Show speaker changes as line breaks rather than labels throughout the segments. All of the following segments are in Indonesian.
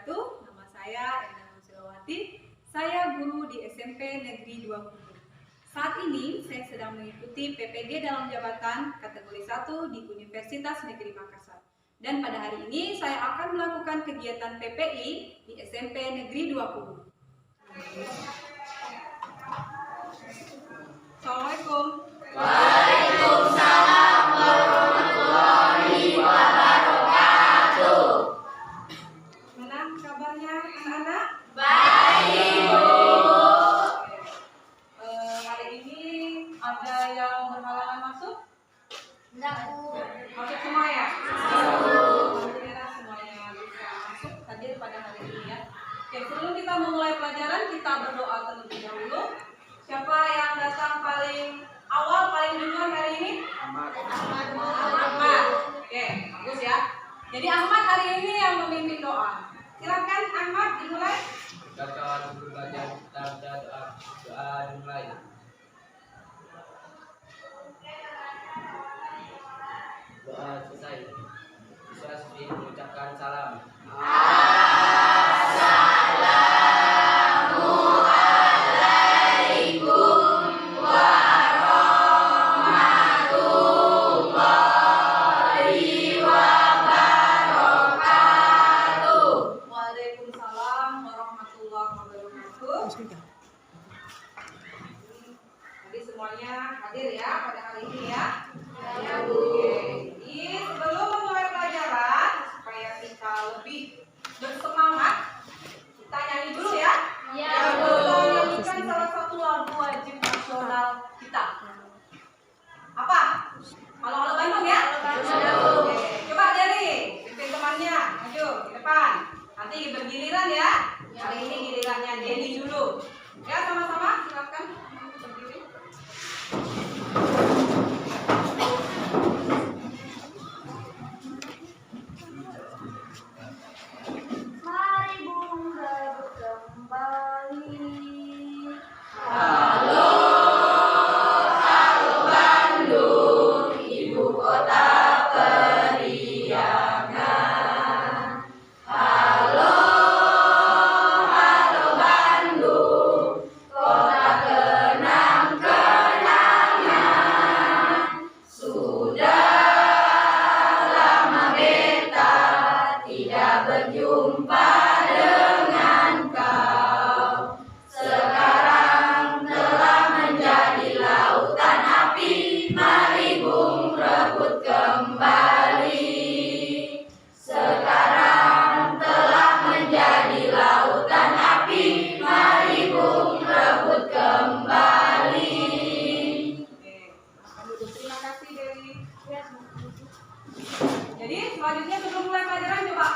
wabarakatuh. Nama saya Endang Silawati. Saya guru di SMP Negeri 20. Saat ini saya sedang mengikuti PPG dalam jabatan kategori 1 di Universitas Negeri Makassar. Dan pada hari ini saya akan melakukan kegiatan PPI di SMP Negeri 20. Assalamualaikum.
Waalaikumsalam warahmatullahi wabarakatuh.
Mana kabarnya anak-anak?
Baik, Bu.
Hari ini ada yang berhalangan masuk?
Enggak, Bu.
Masuk semua ya? Alhamdulillah semuanya bisa masuk hadir pada hari ini ya. Oke, sebelum kita memulai pelajaran, kita berdoa terlebih dahulu. Siapa yang datang paling awal, paling duluan hari ini? Ahmad. Oke, bagus ya. Jadi Ahmad hari ini yang memimpin doa. Silakan Ahmad dimulai.
Baca buku belajar kitab dan doa dimulai. Doa selesai. Siswa-siswi mengucapkan salam.
Waalaikumsalam warahmatullahi wabarakatuh. Jadi semuanya hadir ya pada hari ini ya. Ya, Bu. Jadi sebelum memulai pelajaran supaya kita lebih bersemangat, kita nyanyi dulu ya.
Ya,
Kita
Bu.
nyanyikan salah satu lagu wajib nasional kita. Apa? Halo Bandung ya? Oke. Coba Deli, pimpin temannya maju ke depan. Nanti bergiliran ya. Kali ini gilirannya Deli dulu. Ya, sama-sama silakan berdiri.
Mari Bunda kembali.
Terima kasih Deli. Jadi selanjutnya sebelum mulai pelajaran coba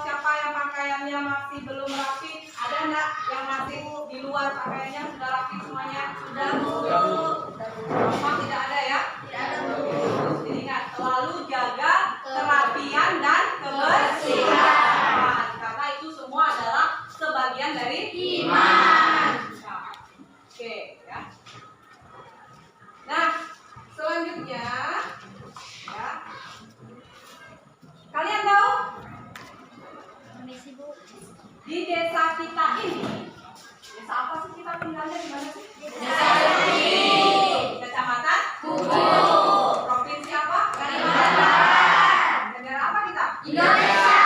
siapa yang pakaiannya masih belum rapi, ada nggak yang masih di luar pakaiannya sudah rapi semuanya? Sudah Bu. Memang tidak ada ya?
Tidak ada, Bu.
Jadi ingat selalu jaga kerapian dan kebersihan karena itu semua adalah sebagian dari
Iman.
Oke ya. Nah, selanjutnya ya. Kalian tahu
Permisi, Bu.
di desa kita ini, desa apa sih kita tinggalnya di mana sih? Kecamatan
Kubu.
Provinsi apa?
Kalimantan.
Negara apa kita?
Indonesia.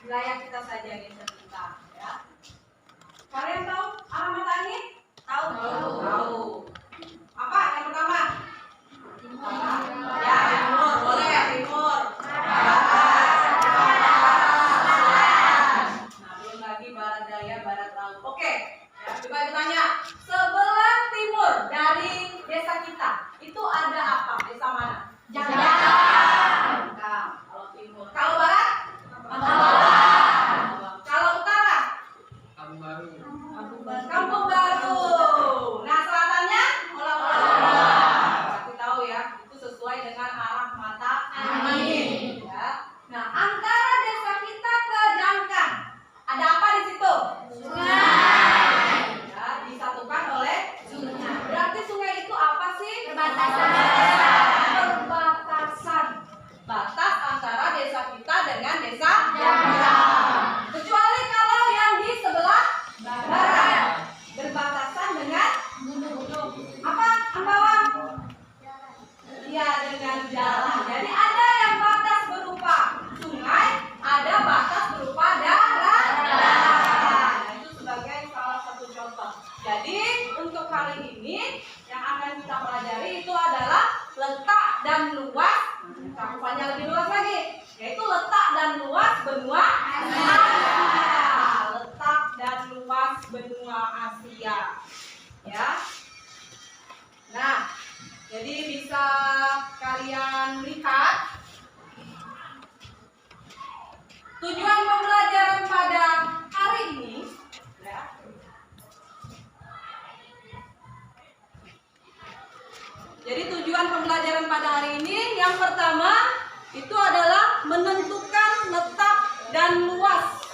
Wilayah kita saja desa kita ya. Kalian tahu alamat angin? Tahu? Tahu. Apa yang pertama? Ya, timur, boleh timur. Barat. Nah, belum lagi barat daya, tujuan pembelajaran pada hari ini yang pertama itu adalah menentukan letak dan luas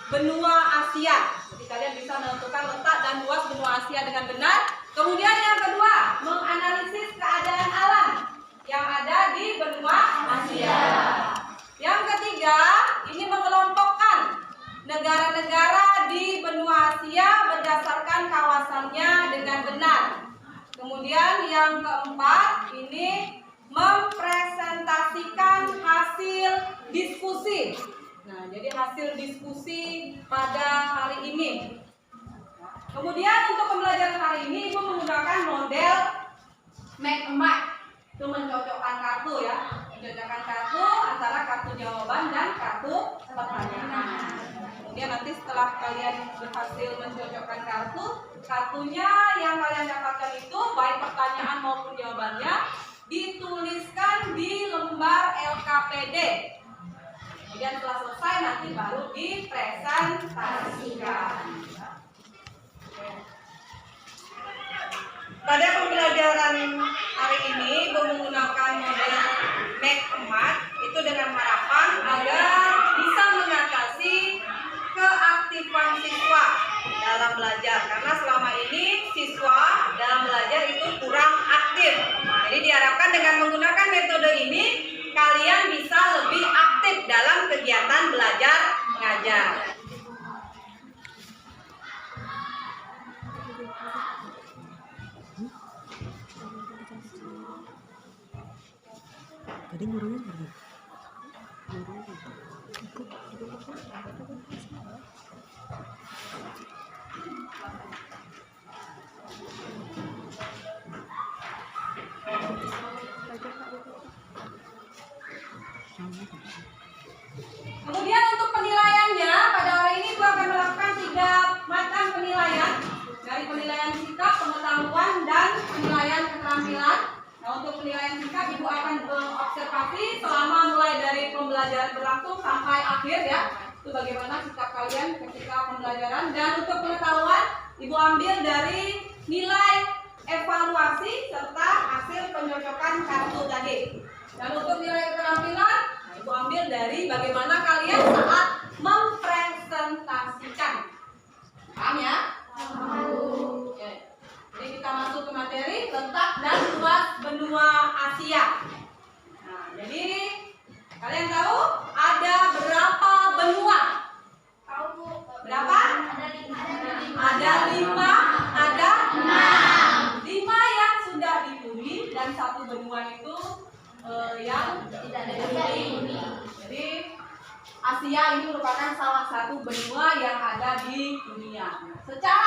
benua Asia. Jadi kalian bisa menentukan letak dan luas benua Asia dengan benar. Kemudian yang kedua, menganalisis keadaan alam yang ada di benua Asia. Yang ketiga, ini mengelompokkan negara-negara di benua Asia berdasarkan kawasannya dengan benar. Kemudian yang keempat, ini mempresentasikan hasil diskusi. Nah, jadi hasil diskusi pada hari ini. Kemudian untuk pembelajaran hari ini Ibu menggunakan model make a mark. Itu mencocokkan kartu ya. Mencocokkan kartu antara kartu jawaban dan kartu pertanyaan. Kemudian nanti setelah kalian berhasil mencocokkan kartunya yang kalian dapatkan itu baik pertanyaan maupun jawabannya dituliskan di lembar LKPD. Kemudian setelah selesai nanti baru dipresentasikan. Pada pembelajaran hari ini menggunakan model make a mark itu dengan harapan agar bisa mengatasi keaktifan siswa dalam belajar, karena selama ini siswa dalam belajar itu kurang aktif. Jadi diharapkan dengan menggunakan metode ini kalian bisa lebih aktif dalam kegiatan belajar mengajar.
Tadi gurunya pergi.
Kemudian untuk penilaiannya pada hari ini Ibu akan melakukan 3 macam penilaian, dari penilaian sikap, pengetahuan, dan penilaian keterampilan. Nah, untuk penilaian sikap Ibu akan mengobservasi selama mulai dari pembelajaran berlangsung sampai akhir ya. Itu bagaimana sikap kalian ketika pembelajaran. Dan untuk pengetahuan Ibu ambil dari nilai evaluasi serta hasil pencocokan kartu tadi. Dan untuk nilai keterampilan Ibu ambil dari bagaimana kalian saat mempresentasikan. Paham ya? Oke. Jadi kita masuk ke materi letak dan luas benua Asia. Nah, jadi kalian tahu ada berapa benua?
Tahu Bu.
Berapa? Ada 5, ada 6. 5 yang sudah dihuni dan 1 benua itu yang tidak dihuni. Jadi Asia ini merupakan salah satu benua yang ada di dunia. Secara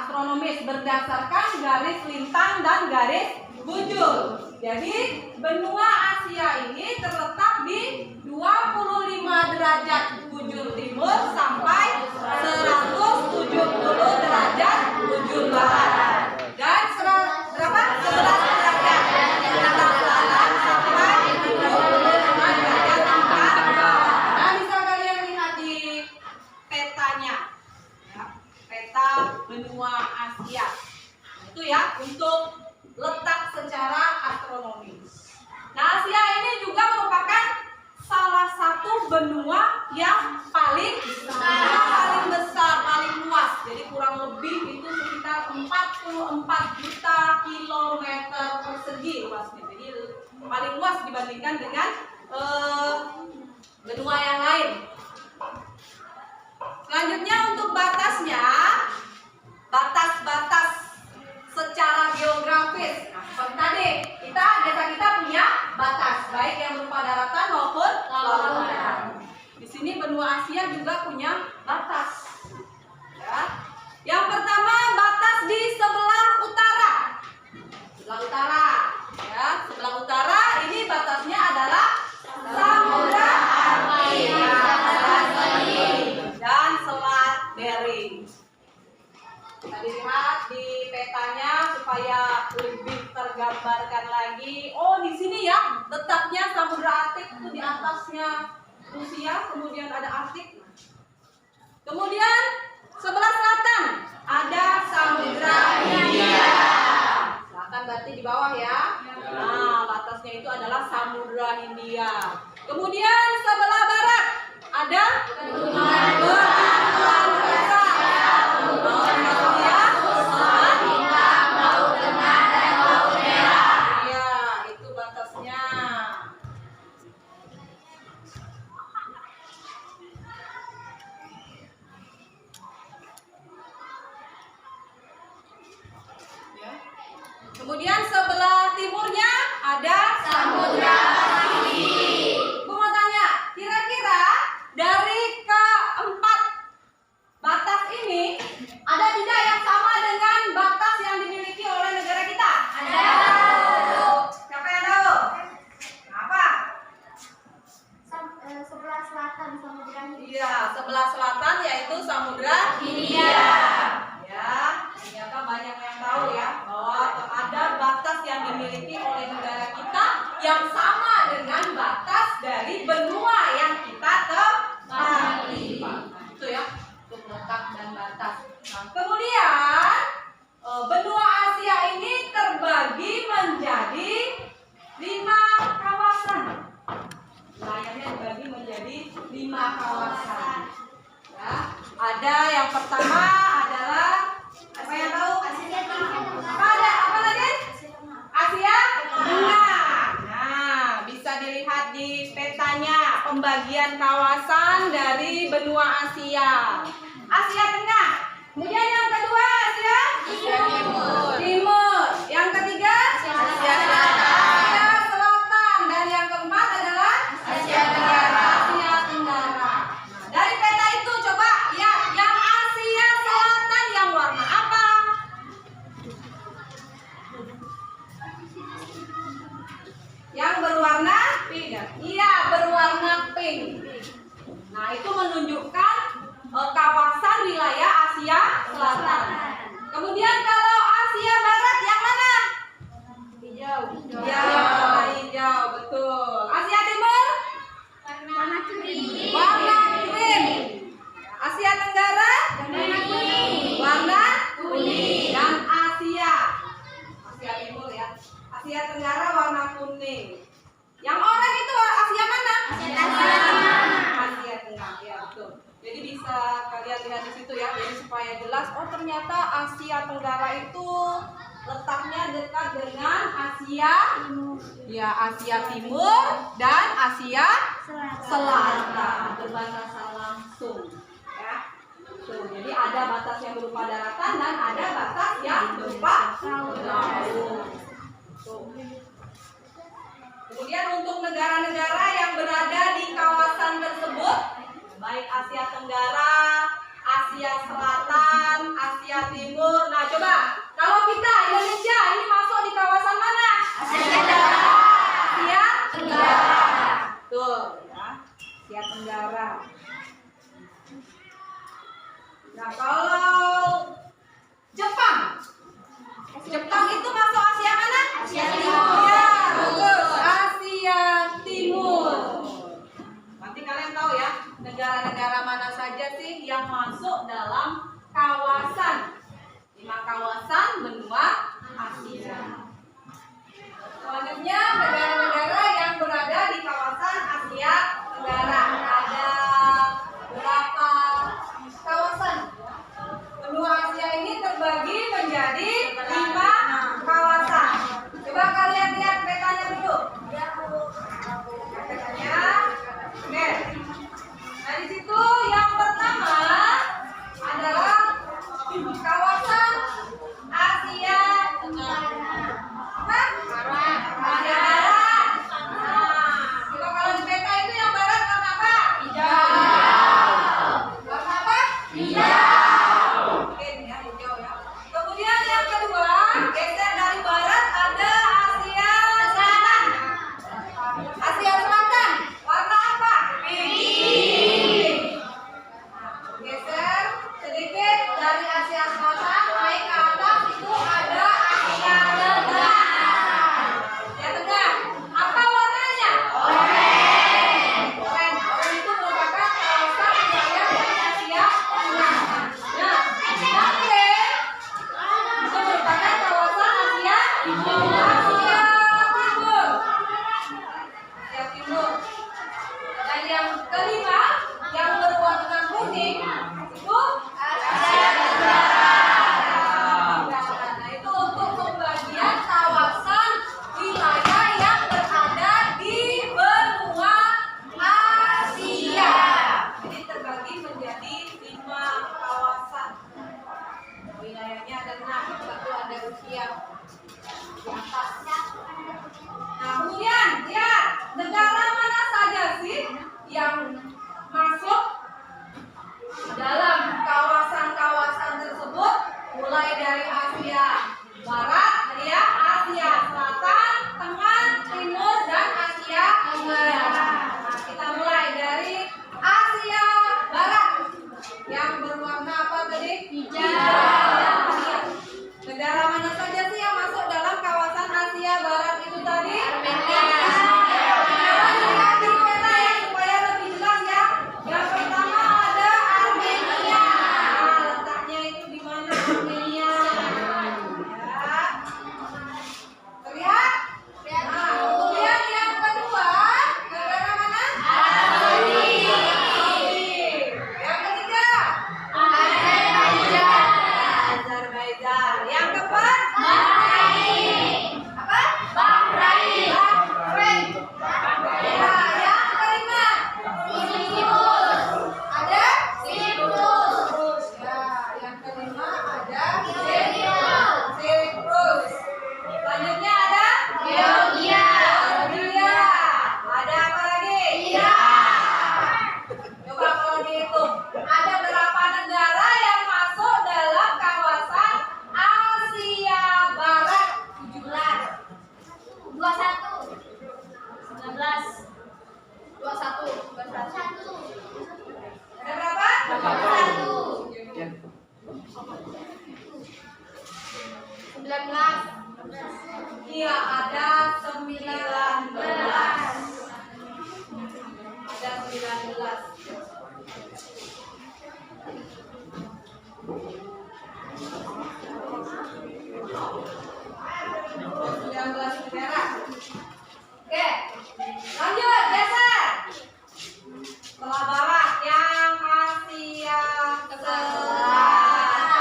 astronomis berdasarkan garis lintang dan garis bujur. Jadi benua Asia ini terletak di 25 derajat bujur timur sampai 170 derajat bujur barat. Dan berapa? 11 derajat selatan sampai 25 derajat barat. Nah, bisa kalian lihat di petanya. Ya, peta benua Asia. Itu ya untuk letak secara astronomis. Nah, Asia ini juga merupakan salah satu benua yang paling besar, paling luas. Jadi kurang lebih itu sekitar 44 juta kilometer persegi luasnya. Jadi paling luas dibandingkan dengan benua yang lain. Selanjutnya untuk batasnya, batas-batas secara geografis. Nah, seperti tadi, desa kita punya batas, baik yang berupa daratan maupun lautan. Di sini benua Asia juga punya batas. Ya. Yang pertama, batas di sebelah utara. Sebelah utara, ya, sebelah utara ini batasnya adalah Samudra Arabia dan Selat Bering. Kita lihat di petanya supaya lebih tergambarkan lagi. Oh, di sini ya letaknya Samudra Arktik itu di atasnya Rusia, kemudian ada Arktik. Kemudian Sebelah selatan ada Samudra Hindia. Selatan berarti di bawah ya. Nah, batasnya itu adalah Samudra Hindia. Kemudian sebelah barat ada Benua Utara. Iya, itu batasnya. Ya. Kemudian sebelah timurnya ada Samudra Pasifik. Bu mau tanya, kira-kira dari keempat batas ini ada tidak yang sama dengan batas yang dimiliki oleh negara kita? Ada. Siapa yang tahu? Apa?
Sebelah selatan Samudra Hindia.
Iya, sebelah selatan yaitu Samudra Hindia. Ya, ternyata banyak yang tahu ya bahwa ada batas yang dimiliki oleh negara kita yang sama dengan batas dari benua yang kita tempati. Nah, itu ya, untuk letak dan batas. Nah, kemudian benua Asia ini terbagi menjadi 5 kawasan. Wilayahnya dibagi menjadi 5 kawasan. Ya, ada yang pertama adalah apa yang tahu? Apa lagi? Asia Tengah. Nah, bisa dilihat di petanya pembagian kawasan dari benua Asia. Asia Tengah. Kemudian yang kedua Asia Timur. Yang ketiga Asia Selatan. Dan yang keempat adalah Asia Tenggara. Nah, dari peta itu coba lihat yang Asia Selatan yang warna apa? Yang berwarna pink. Iya, berwarna pink. Nah, itu menunjukkan kawasan wilayah Asia Selatan. Kemudian kalau Asia Barat yang mana? Hijau. Ya, warna hijau, betul. Asia Timur?
Warna krim.
Warna krim. Asia Tenggara?
Warna kuning.
Warna kuning. Dan Asia Timur ya. Asia Tenggara warna kuning. Yang oranye itu Asia mana?
Asia Tengah.
Asia Tengah, ya betul. Jadi bisa kalian lihat di situ ya, jadi supaya jelas. Oh ternyata Asia Tenggara itu letaknya dekat dengan Asia, ya Asia Timur dan Asia Selatan, berbatasan langsung. Ya. Tuh, jadi ada batas yang berupa daratan dan ada batas yang berupa laut. Tuh. Kemudian untuk negara-negara yang berada di kawasan tersebut, baik Asia Tenggara, Asia Selatan, Asia Timur. Nah coba, kalau kita Indonesia ini masuk di kawasan mana?
Asia Tenggara.
Asia Tenggara. Tuh, ya. Asia Tenggara. Nah kalau Jepang itu masuk Asia mana?
Asia Timur.
Ya, betul. Asia Timur. Nanti kalian tahu ya, negara-negara mana saja sih yang masuk dalam kawasan 5 kawasan benua Asia. Selanjutnya negara-negara yang berada di kawasan Asia Tenggara. Ada berapa kawasan? Benua Asia ini terbagi menjadi 5 kawasan. Coba kalian lihat petanya dulu. Petanya. Oke. Nah di situ yang pertama adalah kawasan Asia Tenggara. Asia Barat. yang kelima yang berwarna kuning itu
Asia Tenggara.
Nah, itu untuk pembagian kawasan wilayah yang berada di benua Asia. Jadi terbagi menjadi 5 kawasan. Wilayahnya ada 6, satu ada Rusia di atas. Nah, kemudian lihat negara mana saja sih yang masuk dalam kawasan-kawasan tersebut, mulai dari Asia Barat, ya, Asia Selatan, Tengah, Timur, dan Asia Tenggara. Nah, kita mulai dari Asia Barat yang berwarna apa tadi? Hijau. Negara mana saja sih yang masuk dalam kawasan Asia Barat itu tadi? Lihat di peta ya supaya lebih jelas ya. Yang pertama ada Armenia. Nah, letaknya itu di mana Armenia? Ya. Terlihat? Nah, kemudian yang kedua, negara mana? Saudi. Yang ketiga? Azerbaijan. Yang keempat? Apa? Bahrain. Ya, yang kelima? Ada? Siprus. Ya, yang kelima ada Siprus. Selanjutnya ada? Georgia. Ada apa lagi? Coba kalau dihitung, ada berapa negara yang masuk dalam kawasan Asia Barat? 17. 21. Ada berapa? 19. Iya, ada 19. Ada 19. Negara. Oke, lanjut geser. Setelah barat yang Asia Selatan.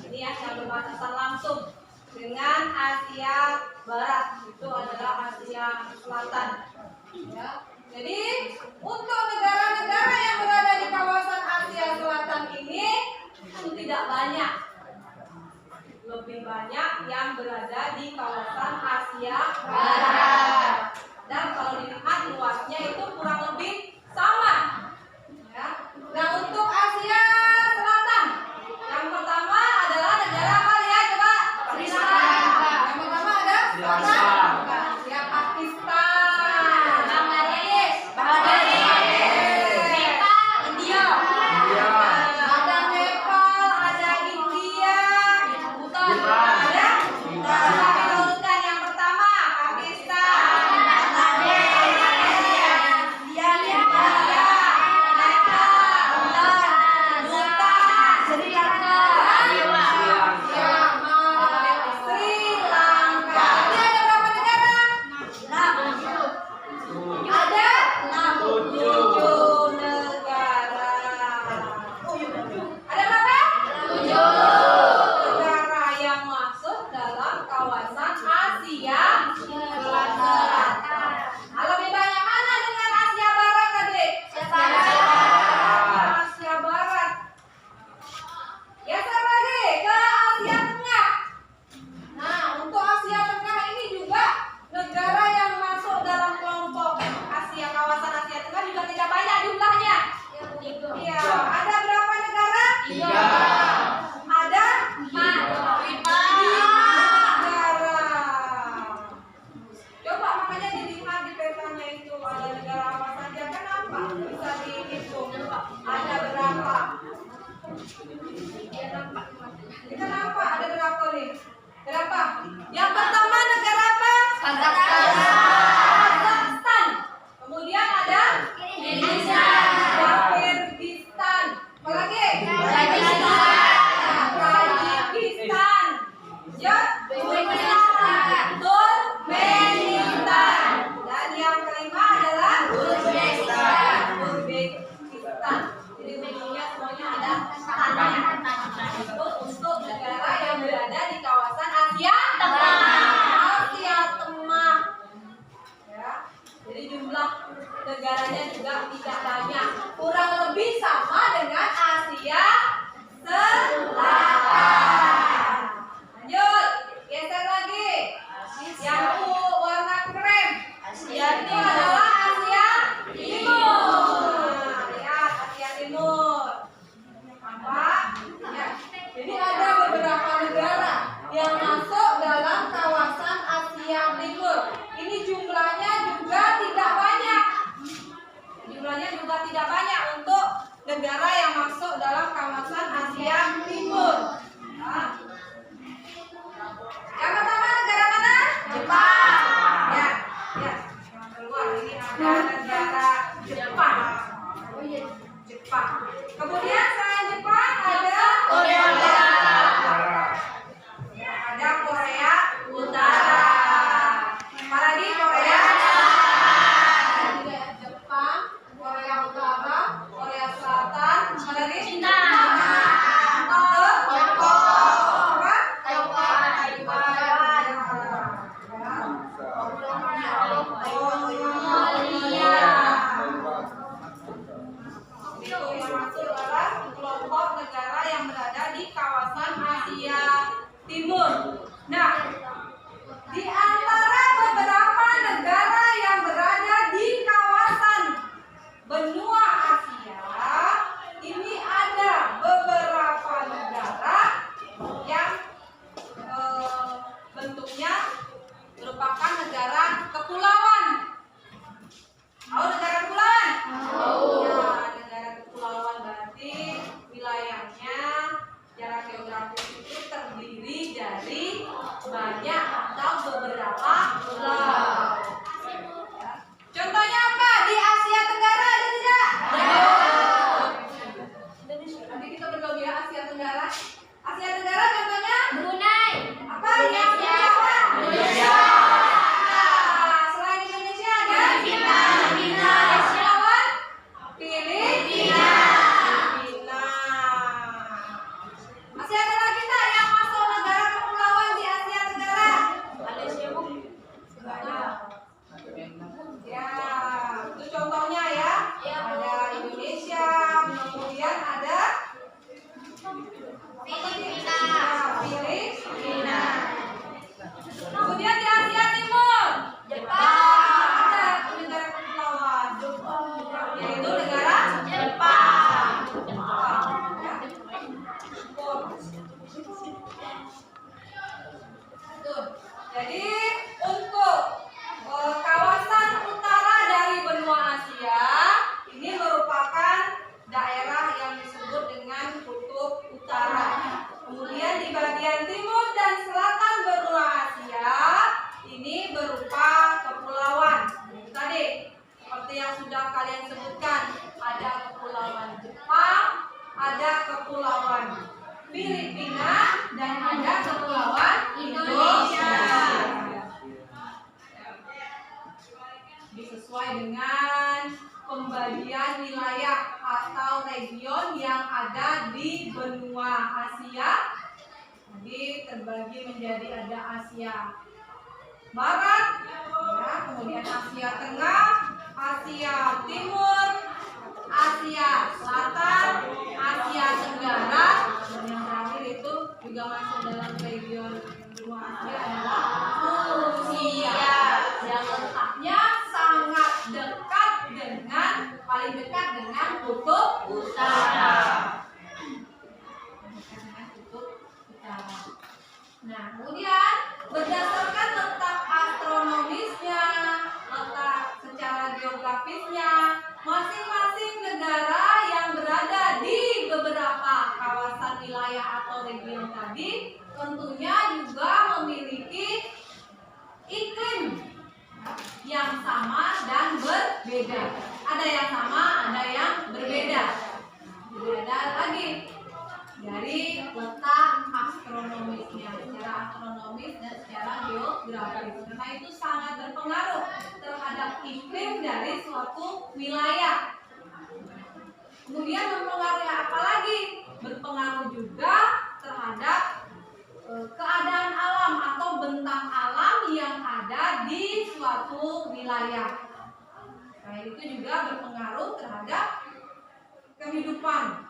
Ini ya yang berbatasan langsung dengan Asia Barat, itu adalah Asia Selatan. Ya. Jadi untuk negara negaranya juga tidak banyak. Kurang lebih sama dengan Asia Selatan. Lanjut, geser lagi. Yang warna krem. Yaitu adalah Asia Timur. Lihat Asia Timur. Nampak? Ya. Jadi ada beberapa negara yang masuk dalam kawasan Asia Timur. Ini jumlahnya juga tidak banyak. Jumlahnya juga tidak banyak untuk negara yang masuk dalam kawasan Asia Timur. Nah. Yang pertama negara mana? Jepang. Ya, ya. Yang keluar ini ada negara Jepang. Jepang. Kemudian selain Jepang ada
Korea
Utara. Ada Korea Utara. Apalagi Korea Selatan. Jepang, Korea Utara, Korea Selatan, apalagi
Cina.
Timur. Nah, di antara beberapa negara yang berada di kawasan benua Asia, ini ada beberapa negara yang bentuknya merupakan negara kepulauan. Tahu negara kepulauan? Ya, negara kepulauan berarti wilayahnya secara geografis itu terdiri dari banyak atau beberapa pulau. Ya. Contohnya apa? Di Asia Tenggara ada tidak? Nanti kita bergabung ya Asia Tenggara. Asia Tenggara contohnya?
Brunei.
Apa yang kepulauan?
Indonesia.
Selain Indonesia ada?
Filipina.
Kepulauan? Filipina. Masih ada lagi tak yang masuk negara kepulauan di Asia Tenggara?
Malaysia, Bu.
Banyak. Ya, itu contohnya ya. Ada Indonesia, kemudian ada
Filipina.
Filipina. Kemudian di Asia Timur,
Jepang.
ada negara kepulauan, yaitu negara
Jepang.
Tuh. Jadi untuk kawasan utara dari benua Asia ini merupakan daerah yang disebut dengan kutub utara. Kemudian di bagian timur dan selatan benua Asia ini berupa kepulauan. Tadi seperti yang sudah kalian sebutkan, ada kepulauan Jepang, ada kepulauan Filipina, dan ada kepulauan Indonesia. Sesuai dengan pembagian wilayah atau region yang ada di benua Asia. Jadi terbagi menjadi ada Asia Barat, ya, kemudian Asia Tengah, Asia Timur, Asia Selatan, Asia Tenggara, dan yang terakhir itu juga masuk dalam region benua Asia adalah Rusia yang letaknya sangat dekat dengan paling dekat dengan kutub utara. Nah, kemudian berdasarkan letak astronomisnya, letak secara geografisnya, masing-masing negara yang berada di beberapa kawasan wilayah atau region tadi tentunya juga memiliki iklim yang sama dan berbeda. Ada yang sama, ada yang berbeda. Berbeda lagi dari letak astronomisnya, secara astronomis dan secara geografis. Karena itu sangat berpengaruh terhadap iklim dari suatu wilayah. Kemudian mempengaruhi apa lagi? Berpengaruh juga terhadap keadaan alam atau bentang alam yang ada di suatu wilayah. Nah, itu juga berpengaruh terhadap kehidupan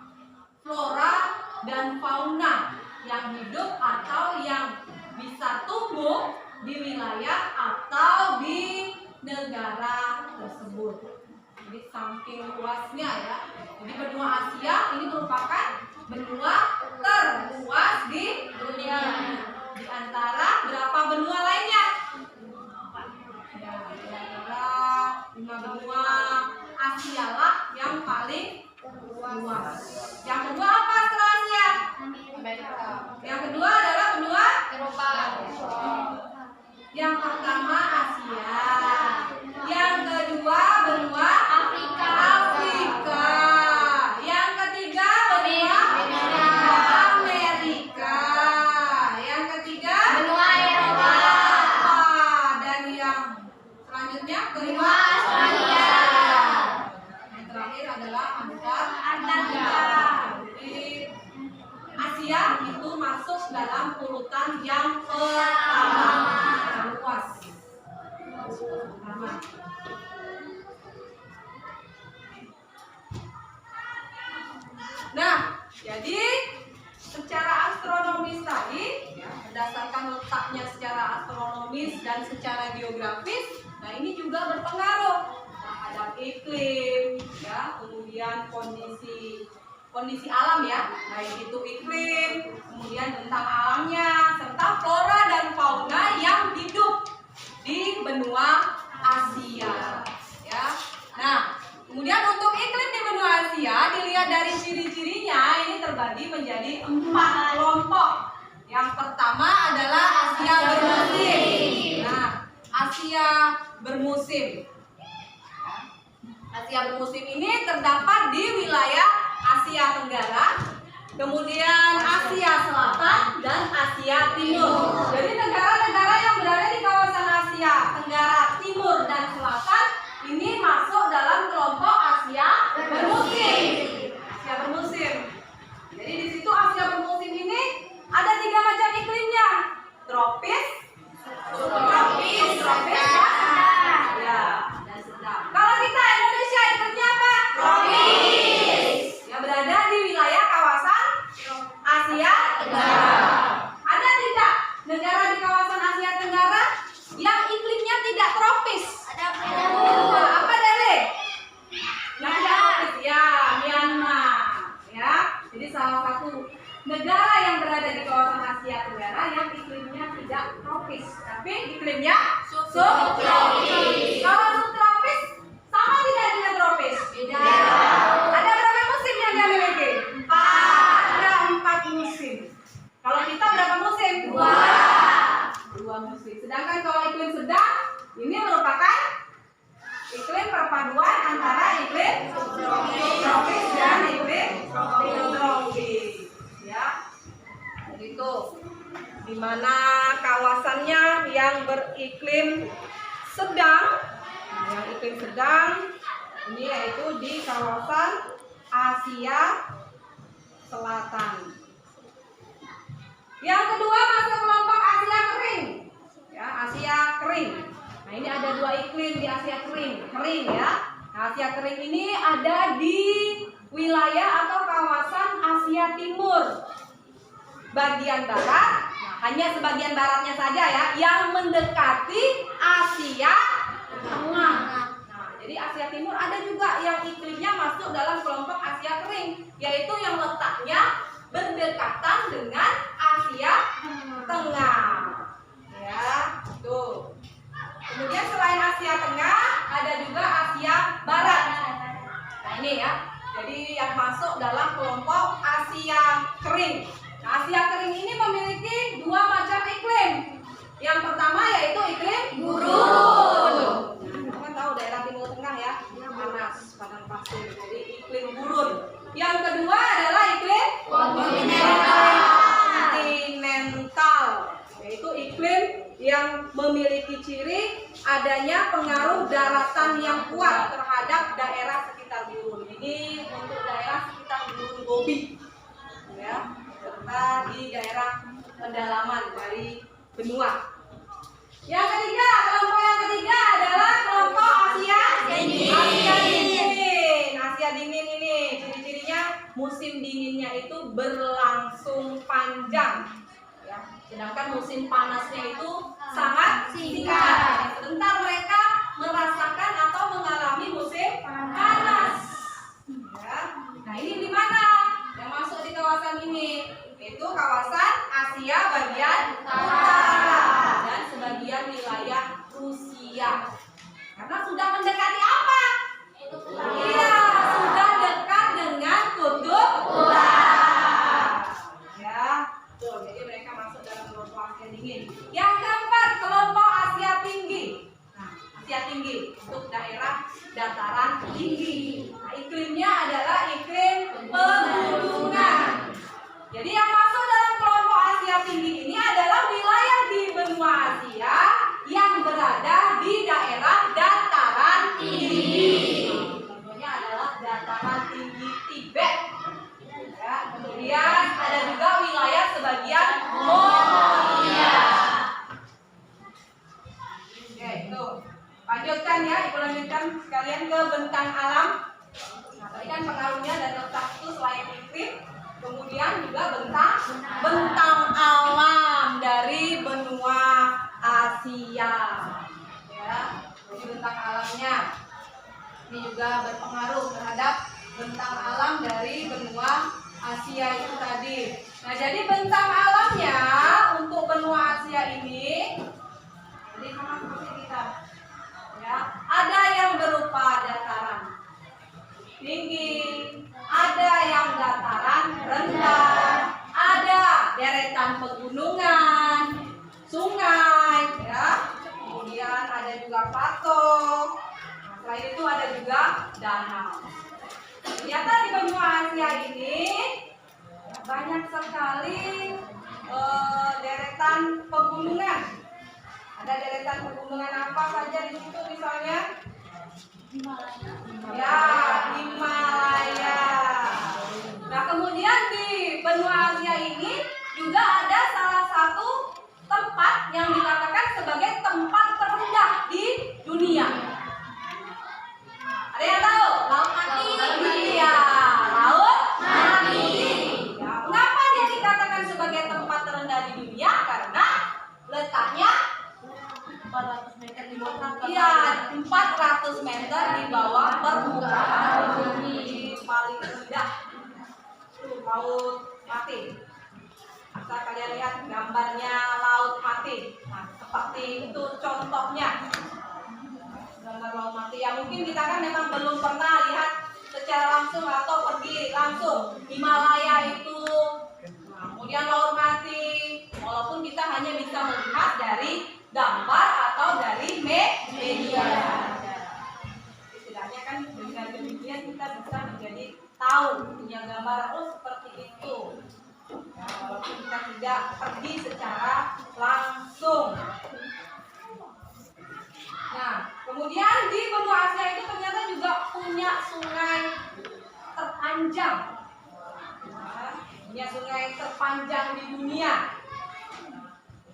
flora dan fauna yang hidup atau yang bisa tumbuh di wilayah atau di negara tersebut. Jadi saking luasnya ya. Jadi benua Asia ini merupakan benua terluas di dunia. Di antara berapa benua lainnya? Ya, di antara 5 benua Asia lah yang paling luas. Yang kedua apa setelah Asia? Yang kedua adalah benua
Eropa.
Yang pertama Asia. Yang kedua benua
Afrika.
Afrika. Yang ketiga benua Amerika. Yang ketiga
Benua Eropa.
Dan yang selanjutnya benua
Australia.
Yang terakhir adalah Antartika. Jadi Asia itu masuk dalam urutan yang pertama, yang luas. Pertama. Nah, jadi secara astronomis tadi, ya, berdasarkan letaknya secara astronomis dan secara geografis, nah ini juga berpengaruh terhadap iklim, ya, kemudian kondisi alam ya, baik itu iklim, kemudian tentang alamnya, serta flora dan fauna yang hidup di benua Asia, ya. Nah, kemudian untuk iklim di benua Asia dilihat dari ciri-cirinya ini terbagi menjadi 4 kelompok. Yang pertama adalah Asia bermusim. Nah, Asia bermusim. Asia bermusim ini terdapat di wilayah Asia Tenggara, kemudian Asia Selatan dan Asia Timur. Jadi negara-negara yang berada di kawasan Asia Tenggara, Timur dan Selatan ini masuk dalam kelompok Asia bermusim. Asia bermusim. Jadi di situ Asia bermusim ini ada 3 macam iklimnya: tropis, subtropis, tropis, ya, dan sedang. Kalau kita Indonesia iklimnya apa? Tropis. Ya, berada di wilayah kawasan Asia Tenggara. Ada tidak negara di kawasan Asia Tenggara yang iklimnya tidak tropis? Nah, apa Dele? Yang tidak tropis ya, Myanmar. Ya, jadi salah satu negara yang berada di kawasan Asia Tenggara yang iklimnya tidak tropis, tapi iklimnya subtropis. Kalau subtropis sama tidak dengan tropis? Beda. Ada berapa musim yang dia miliki? 4. Ada 4 musim. Kalau kita berapa musim? 2 musim. Sedangkan kalau iklim sedang ini merupakan iklim perpaduan antara iklim subtropis dan iklim tropis. Ya, itu di mana kawasannya yang beriklim sedang. Nah, yang iklim sedang ini yaitu di kawasan Asia Selatan. Yang kedua masuk kelompok Asia kering. Ya, Asia kering. Nah, ini ada 2 iklim di Asia kering ya. Nah, Asia kering ini ada di wilayah atau kawasan Asia Timur bagian barat. Nah, hanya sebagian baratnya saja ya yang mendekati Asia Tengah. Nah, jadi Asia Timur ada juga yang iklimnya masuk dalam kelompok Asia kering, yaitu yang letaknya berdekatan dengan Asia Tengah. Ya, tuh. Kemudian selain Asia Tengah ada juga Asia Barat. Nah, ini ya. Jadi yang masuk dalam kelompok Asia kering. Nah, Asia kering ini memiliki 2 macam iklim. Yang pertama yaitu iklim gurun. Nah, kan tahu daerah Timur Tengah ya, panas, padang pasir. Jadi iklim gurun. Yang kedua adalah iklim kontinental, yaitu iklim yang memiliki ciri adanya pengaruh daratan yang kuat terhadap daerah sekitar gurun. Ini untuk daerah sekitar Gunung Gobi, ya, serta di daerah pendalaman dari benua. Yang ketiga, kelompok yang ketiga adalah kelompok Asia Asia dingin ini ciri-cirinya musim dinginnya itu berlangsung panjang, ya. Sedangkan musim panasnya itu sangat singkat. Sebentar mereka merasakan atau mengalami musim panas. Ya. Nah ini di mana yang masuk di kawasan ini? Itu kawasan Asia bagian utara dan sebagian wilayah Rusia. Karena sudah mendekati apa? Iya, sudah dekat dengan kutub utara. Ya, tuh, jadi mereka masuk dalam kelompok Asia dingin. Yang keempat, kelompok Asia tinggi. Nah, Asia tinggi untuk daerah dataran tinggi. Nah, iklimnya adalah iklim pegunungan. Jadi yang masuk dalam kelompok Asia tinggi ini adalah wilayah di benua Asia yang berada di daerah dataran tinggi. Contohnya adalah dataran tinggi Tibet. Ya, kemudian ada juga wilayah sebagian Mongolia. Oke, itu. Lanjutkan ya, Ibu lanjutkan sekalian ke bentang alam. Nah, tadi kan pengaruhnya dan letak itu selain iklim, kemudian juga bentang alam dari benua Asia. Ya, jadi bentang alamnya ini juga berpengaruh terhadap bentang alam dari benua Asia itu tadi. Nah, jadi bentang alamnya untuk benua Asia ini, jadi sama seperti kita. Ya, ada yang berupa dataran tinggi, ada yang dataran rendah, ada deretan pegunungan, sungai, ya. Kemudian ada juga plato. Nah, selain itu ada juga danau. Ternyata di benua Asia ini banyak sekali deretan pegunungan. Ada deretan pegunungan apa saja di situ misalnya? Ya, Himalaya. Nah, kemudian di benua Asia ini juga ada salah satu tempat yang dikatakan sebagai tempat terendah di dunia. Ada yang tahu? Laut Mati. Iya, Laut Mati. Ya, mengapa dia dikatakan sebagai tempat terendah di dunia? Karena letaknya 400 meter di bawah. Iya, 400 meter di bawah permukaan bumi, paling rendah. Tuh, Laut Mati. Bisa kalian lihat gambarnya Laut Mati. Nah, seperti itu contohnya. Gambar Laut Mati yang mungkin kita kan memang belum pernah lihat secara langsung atau pergi langsung Himalaya itu. Nah, kemudian Laut Mati, walaupun kita hanya bisa melihat dari gambar atau dari media. Istilahnya kan dengan demikian kita bisa menjadi tahu, punya gambar seperti itu. Ya, walaupun kita tidak pergi secara langsung. Nah, kemudian di benua Asia itu ternyata juga punya sungai terpanjang. Nah, punya sungai terpanjang di dunia.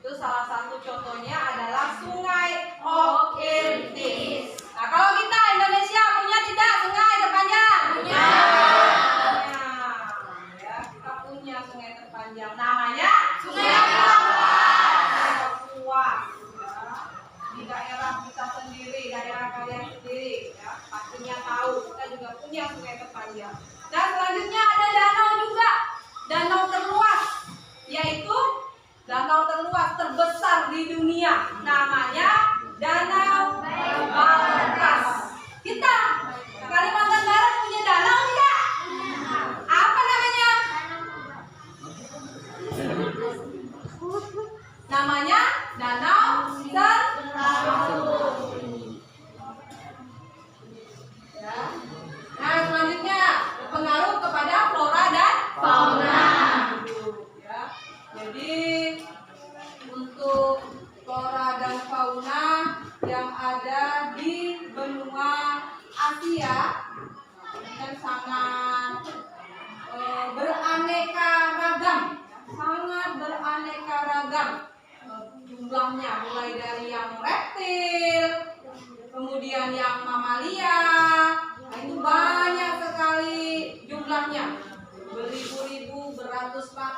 Itu salah satu contohnya adalah Sungai Oirtis. Nah, kalau kita Indonesia punya tidak sungai terpanjang? Punya. Ya, kita punya sungai terpanjang. Namanya Sungai Kapuas. Ya. Di daerah kita sendiri, daerah kalian sendiri, ya, pastinya tahu. Kita juga punya sungai terpanjang. Dan selanjutnya ada danau juga, danau terluas, yaitu danau terluas terbesar di dunia, namanya Danau Balkas. Kita Kalimantan Barat punya danau tidak? Apa namanya? Namanya Danau Sentarum. Ya. Nah, selanjutnya berpengaruh kepada flora dan fauna. Ya. Jadi untuk flora dan fauna yang ada di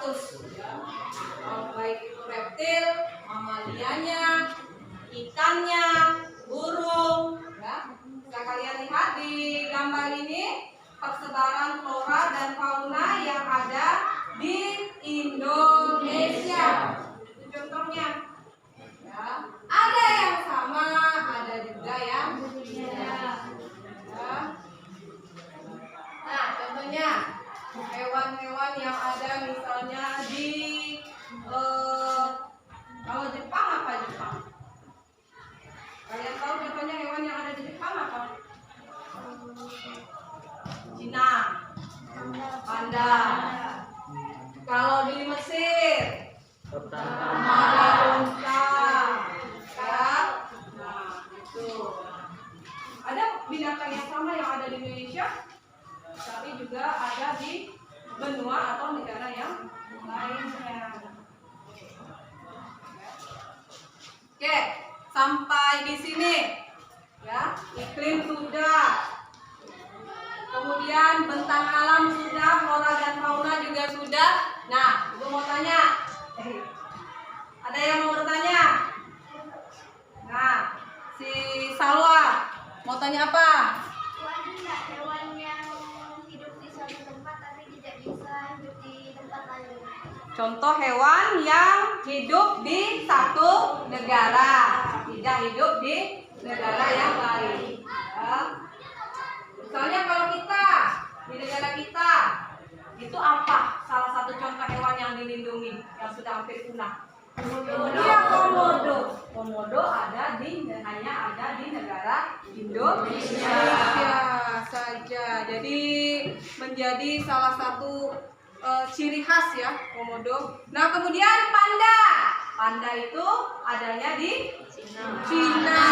status ya. Baik itu reptil, mamalianya, ikannya, burung ya. Bisa kalian lihat di gambar ini persebaran flora dan fauna yang ada di Indonesia. Itu contohnya ya. Ada yang sama, ada juga yang berbeda ya. Nah, contohnya hewan-hewan yang ada misalnya di kalau Jepang apa Jepang? Kalian tahu contohnya hewan yang ada di Jepang apa? Cina, panda. Kalau di Mesir, ada unta. Ya. Nah, itu. Ada binatang yang sama yang ada di Indonesia, tapi juga ada di benua atau negara yang lainnya. Oke, sampai di sini ya. Iklim sudah, kemudian bentang alam sudah, flora dan fauna juga sudah. Nah, gue mau tanya, ada yang mau bertanya? Nah, si Salwa mau tanya apa?
Ada nggak hewan yang hidup di satu tempat tapi tidak bisa hidup di tempat lain?
Contoh hewan yang hidup di satu negara, tidak hidup di negara yang lain. Ya. Misalnya kalau kita di negara kita, itu apa salah satu contoh hewan yang dilindungi yang sudah hampir punah? Iya, komodo. Komodo hanya ada di negara Indonesia saja. Jadi menjadi salah satu ciri khas ya komodo. Nah, kemudian panda. Panda itu adanya di Cina.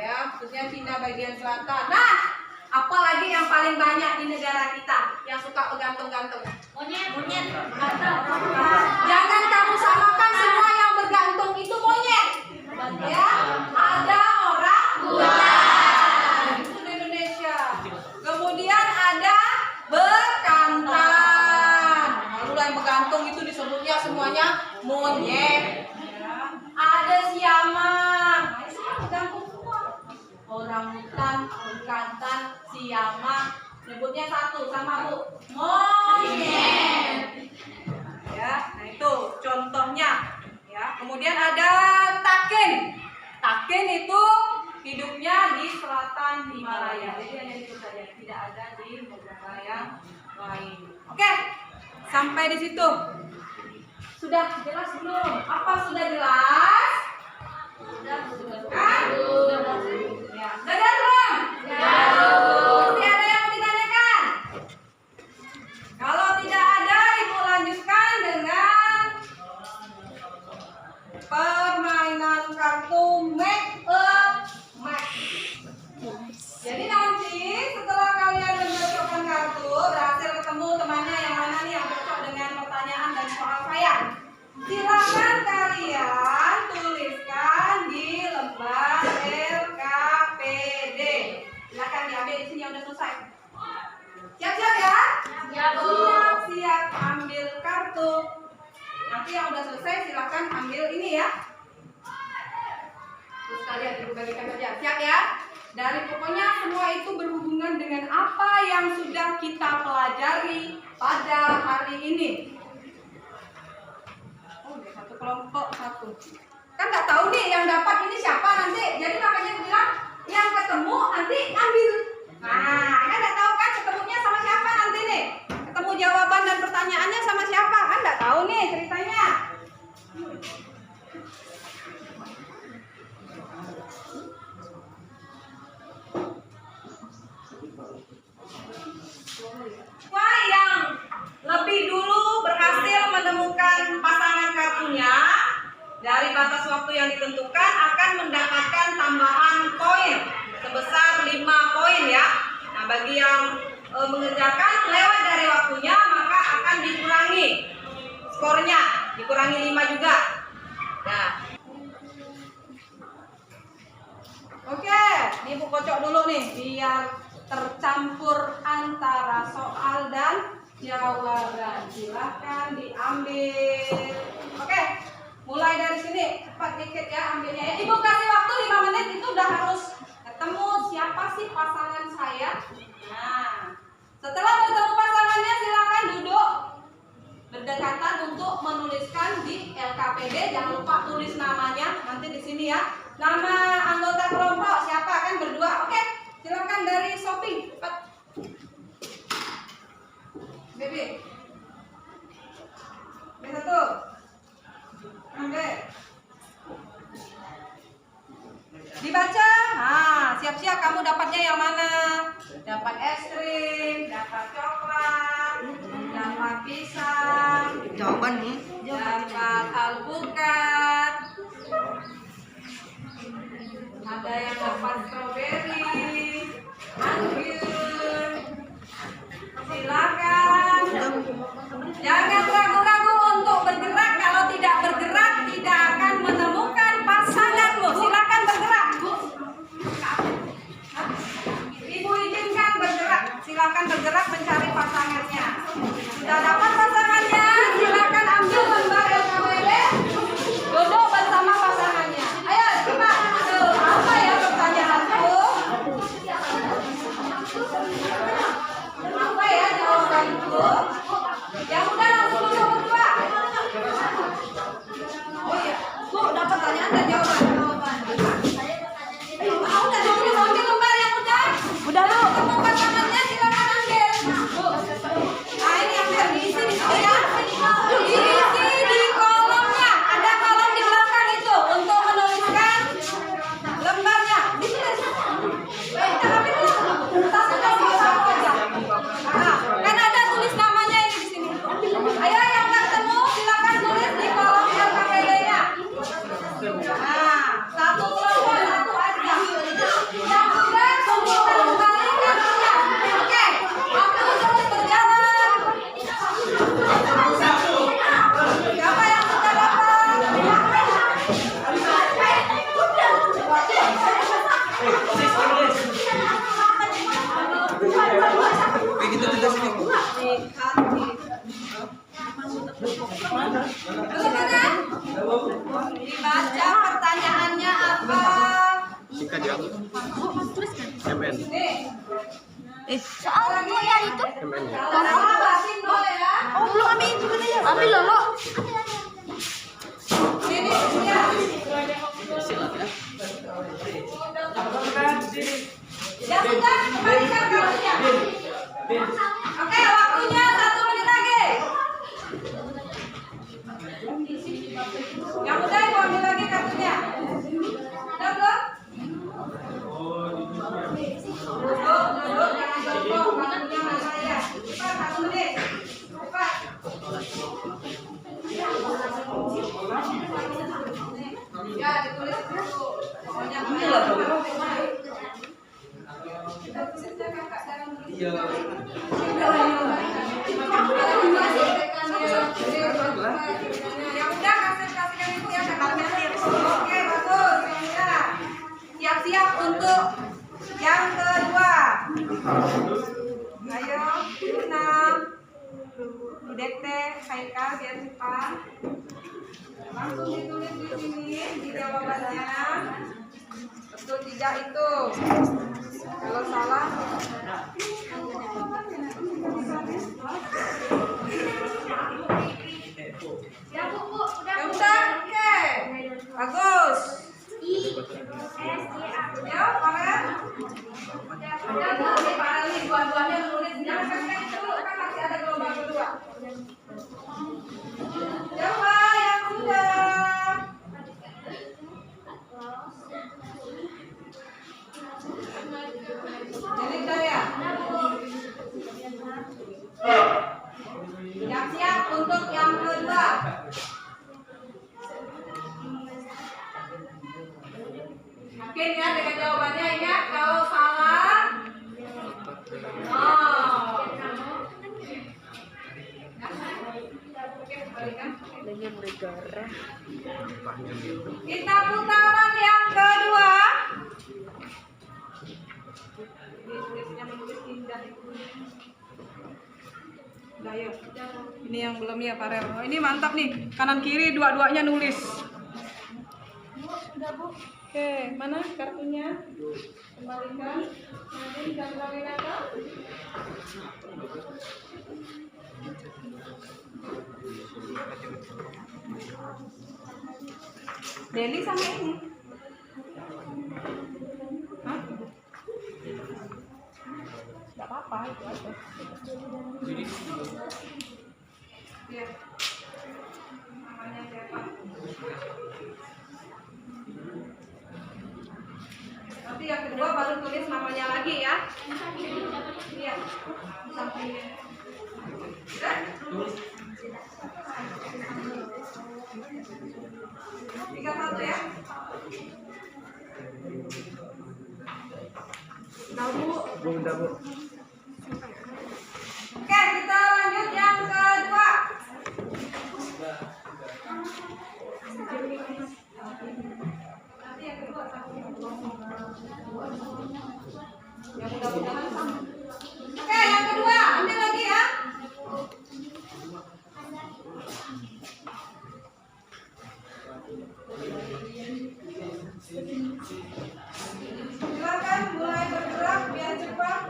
Ya, khususnya Cina bagian selatan. Nah, apalagi yang paling banyak di negara kita yang suka bergantung-gantung?
Monyet.
Jangan kamu samakan semua yang bergantung itu monyet. Ya, ada orang hutan. Itu di Indonesia. Kemudian ada bekantan. Lalu yang bergantung itu disebutnya semuanya monyet. Ya. Ada siamang. Nah, itu kan bergantung semua. Orang hutan, bekantan, siamang. Nyebutnya satu sama Bu. Monyet. Ya, nah itu contohnya. Ya, kemudian ada takin. Takin itu hidupnya di selatan Himalaya. Jadi hanya itu saja, tidak ada di negara yang lain. Oke, sampai di situ. Sudah jelas belum? Apa sudah jelas? Sudah kan? Ya, sudah jelas belum? Masih ada yang mau ditanyakan? Kalau tidak ada, Ibu lanjutkan dengan permainan kartu make a match. Jadi nanti setelah kalian mencocokkan kartu, berhasil ketemu temannya yang mana nih yang cocok dengan pertanyaan dan soal saya, silakan kalian tuliskan di lembar LKPD. Silakan diambil di sini yang udah selesai. Siap-siap ya? Siap-siap ambil kartu. Nanti yang udah selesai silakan ambil ini ya. Terus kalian ibu bagikan saja. Siap ya? Dari pokoknya semua itu berhubungan dengan apa yang sudah kita pelajari pada hari ini. Oh, satu kelompok satu. Kan nggak tahu nih yang dapat ini siapa nanti. Jadi makanya bilang yang ketemu nanti ambil. Nah, kan nggak tahu kan ketemunya sama siapa nanti nih. Ketemu jawaban dan pertanyaannya sama siapa kan nggak tahu nih ceritanya. Wah, yang lebih dulu berhasil menemukan pasangan kartunya dari batas waktu yang ditentukan akan mendapatkan tambahan poin sebesar 5 poin ya. Nah, bagi yang mengerjakan lewat dari waktunya maka akan dikurangi skornya, dikurangi 5 juga. Nah, oke, ini Ibu kocok dulu nih biar tercampur antara soal dan jawaban. Silakan diambil. Oke, mulai dari sini cepat dikit ya ambilnya. Ya, Ibu kasih waktu 5 menit, itu udah harus ketemu siapa sih pasangan saya. Nah, setelah bertemu pasangannya silakan duduk berdekatan untuk menuliskan di LKPD. Jangan lupa tulis namanya nanti di sini ya. Nama anggota kelompok siapa, kan berdua. Oke, silakan dari Sophie, cepat. Baby. B1. Ambil. Dibaca. Nah, siap-siap kamu dapatnya yang mana? Dapat es krim, dapat coklat, dapat pisang,
Jawaban nih.
dapat alpukat, ada yang dapat stroberi, anggur. Silakan. Jangan ragu-ragu untuk bergerak. Kalau tidak bergerak tidak akan menemukan pasanganmu. Silakan bergerak, Bu. Ibu izinkan bergerak. Silakan bergerak mencari pasangannya. Sudah dapat pasangannya, silakan ambil lembar LKPD. Duduk bersama pasangannya. Ayo cepat. Aduh, apa ya pertanyaanku? Apa ya jawabanku? Yang udah langsung duduk berdua. Oh iya, Bu, dapat pertanyaan dan jawaban. Mau udah ambil lembar yang udah. Udah, Bu. Ketemu pasangannya silakan ambil. Bu. Nah, ini ambil diisi di sini ya. Diisi di kolomnya. Ada kolom di belakang itu untuk menuliskan lembarnya. Di sini. Baik, kita ambil dulu. Kita sudah bawa aja. Nah, kan ada tulis namanya ini di sini. Ayo yang ketemu silakan tulis di kolom LKPD-nya. Nah, satu kelompok satu aja. Yang sudah kumpulkan kembali kartunya. Oke, waktu terus berjalan. Siapa yang sudah dapat?
Begitu juga sini.
Dibaca pertanyaannya apa?
Singkat jawab. MN.
Nih,
Soal Bu yang itu.
MN.
kalau salah batin boleh ya.
Oh, belum ambil sebenarnya. Ambil loh.
Sini, ya. Ya sudah, kembalikan kartunya. Oke, waktunya 1 menit lagi. Yang udah ibu ambil lagi kartunya. Udah belum? Duduk, jangan jongkok. Kartunya mana ya? Cepat, 1 menit. Cepat. Ya, ditulis dulu. Pokoknya kita tulisnya kakak dalam tulis.
Iya.
Ya udah, kasihkan ibu ya kakaknya. Oke, bagus. Ya. Siap-siap untuk yang kedua. Ayo, Luna, Didekte, Haikal, biar cepat. Langsung ditulis di sini di jawabannya. Betul tidak itu. Kalau salah,
Ya Bu, udah.
ya udah, oke, bagus. Ya, Farel. Udah, Bu, Farel nih dua-duanya nulis. Jangan kasih dulu, kan masih ada gelombang kedua. Coba yang sudah. Jadi saya siap-siap untuk yang kedua. Mungkin ya dengan jawabannya ingat kalau salah. Oh. Kita putaran yang kedua. Tulisnya menulis indah itu. Udah yuk. Ini yang belum ya Farel. Oh, ini mantap nih. Kanan kiri dua-duanya nulis. Oke, mana kartunya? Kembalikan. Nanti kembalikan apa? Deli sama ini. Hah? Gak apa-apa itu aja. Iya. Namanya siapa? Nanti yang kedua baru tulis namanya lagi ya. Iya. Sampingnya. Sudah? Tiga satu ya.
Udah, Bu.
Oke, kita lanjut yang kedua. Nanti yang kedua satu. Yang mudah-mudahan sama. Oke, yang kedua, ambil lagi ya. Silakan mulai bergerak biar cepat.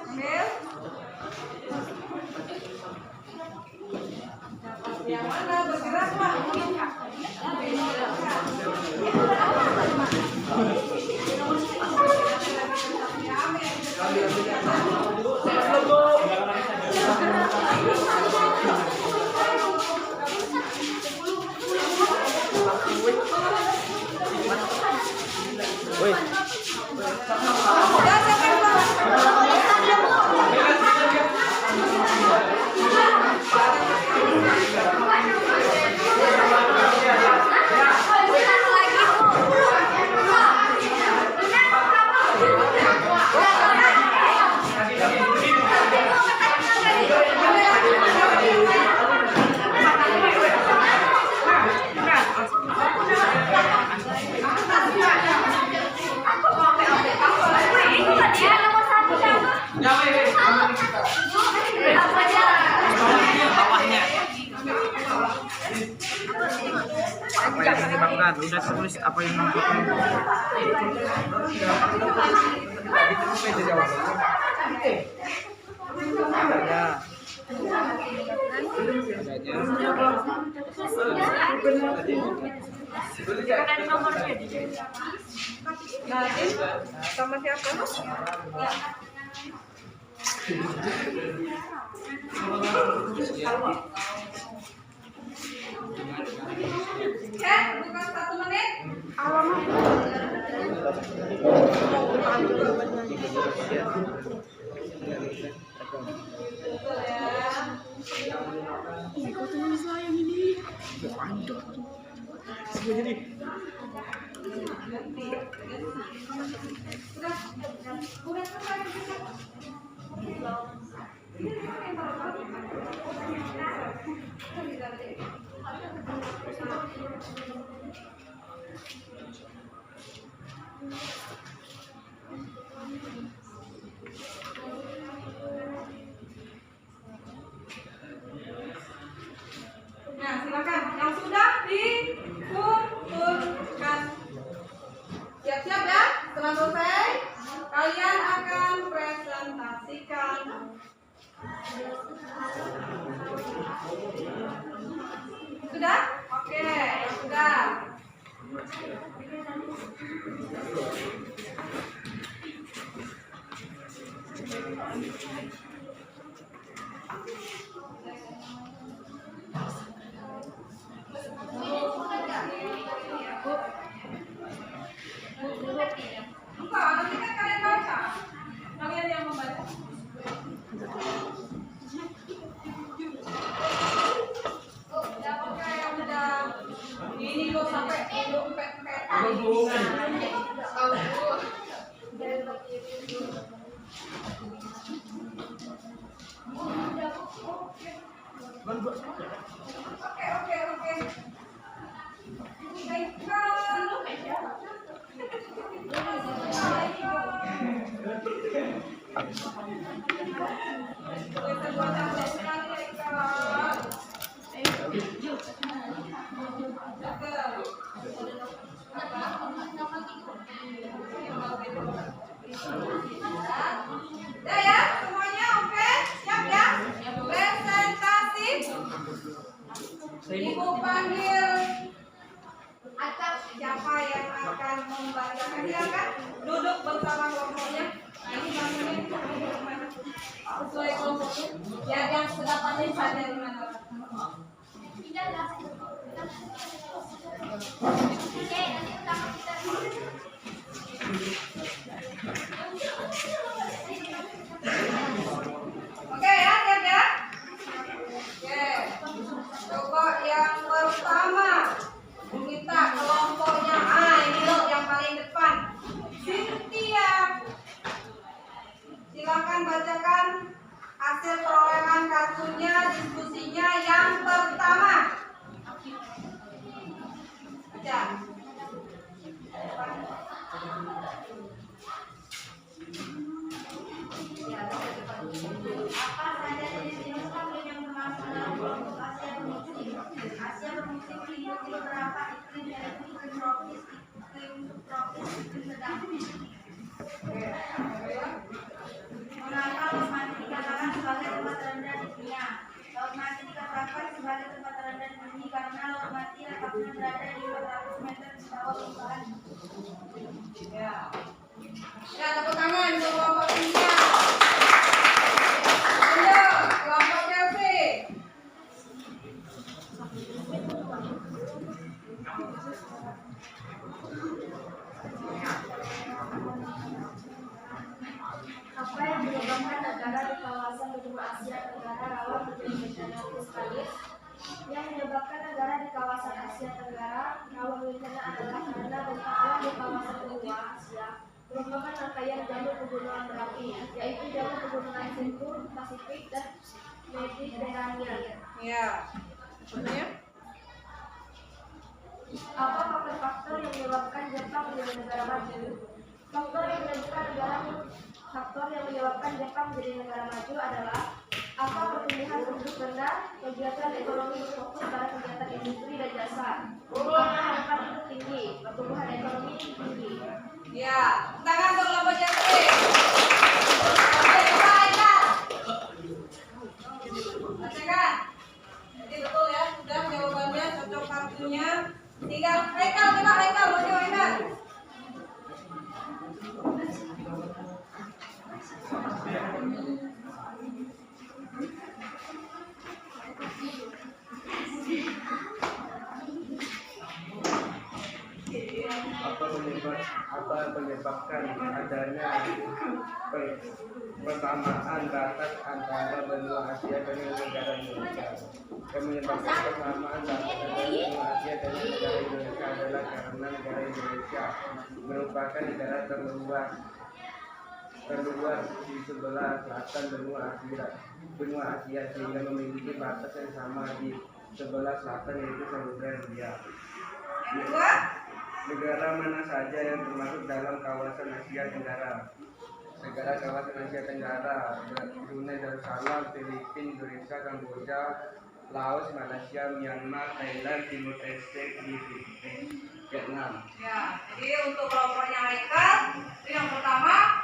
Ambil. Yang mana bergerak Pak?
Woi. Apa yang menyebabkan? Udah tulis apa yang menyebabkan?
Nanti sama siapa? Cek, bukan 1 menit. Nah, silakan yang sudah dikumpulkan. Siap-siap ya? Setelah selesai, kalian akan presentasikan. Sudah? Oke, sudah. Enggak, nanti kan kalian baca. Kalian yang membaca. Udah oke, udah. Ini kok sampai dompet. Oke. Udah ya, semuanya oke? Siap ya? Presentasi. Ibu panggil acak siapa yang akan membacakan, silakan duduk bersama kelompoknya. Nah, ini bangunin sesuai kelompoknya. Ya, yang sedapatnya saja di mana.
Tidak lah. Oke, nanti pertama kita
Oke ya, siap ya? Oke. Coba yang pertama kita kelompoknya. Ini loh yang paling depan. Cynthia. Silakan bacakan hasil perolehan kartunya, diskusinya yang pertama. Baca.
apa saja jenis dinosaurus yang termasuk dalam kelompok Asia bermusim? Asia bermusim meliputi beberapa iklim, yaitu iklim tropis, iklim subtropis, iklim sedang. Mengapa Laut Mati dikatakan sebagai tempat terendah di dunia? Laut Mati dikatakan sebagai tempat terendah di bumi karena Laut Mati letaknya berada di 400 meter di bawah permukaan.
Ya. Ya, tepuk tangan untuk kelompok Cynthia. Lanjut, kelompok Chelsea.
Apa yang menyebabkan negara di kawasan benua Asia Tenggara rawan menjadi bencana kristalis? Yang menyebabkan negara di kawasan Asia Tenggara rawan bencana adalah karena bentang alam di kawasan benua Asia merupakan rangkaian jalur pegunungan berapi, yaitu jalur pegunungan Sentul, Pasifik, dan Mediterania.
Ya. Sebenarnya?
Apa faktor-faktor yang menyebabkan Jepang menjadi negara maju? Faktor yang menyebabkan Jepang menjadi negara maju adalah apa pertumbuhan penduduk rendah, kegiatan ekonomi berfokus pada kegiatan industri dan jasa, apa harapan hidup tinggi, pertumbuhan ekonomi tinggi.
Ya, tangan untuk kelompok Chelsea. Oke, coba Aika. Bacakan. Jadi betul ya, sudah jawabannya, cocok kartunya. Tinggal Haikal, coba Haikal, maju Haikal.
Apa menyebabkan adanya persamaan batas antara benua Asia dengan negara Indonesia? Yang menyebabkan persamaan batas antara benua Asia dengan negara Indonesia adalah karena negara Indonesia merupakan negara terluar di sebelah selatan benua Asia sehingga memiliki batas yang sama di sebelah selatan, yaitu Samudra Hindia.
Yang kedua,
Negara mana saja yang termasuk dalam kawasan Asia Tenggara? Negara kawasan Asia Tenggara: Brunei Darussalam, Filipina, Indonesia, Kamboja, Laos, Malaysia, Myanmar, Thailand, Timur Leste, Vietnam.
ya, jadi untuk kelompoknya Haikal, itu yang pertama,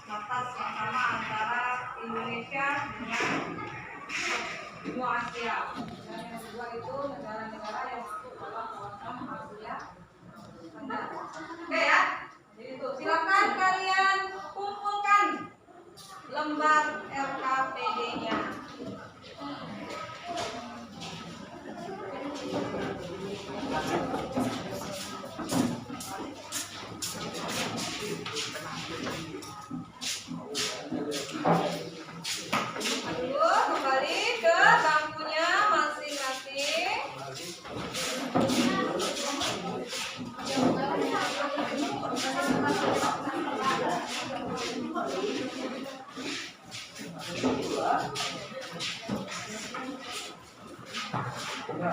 batas sama antara Indonesia dengan benua Asia. Dan yang kedua itu negara-negara yang masuk dalam kawasan Asia Tenggara. Oke ya, jadi itu silakan kalian kumpulkan lembar LKPD-nya. Ayo kembali ke bangkunya masing-masing. Oke,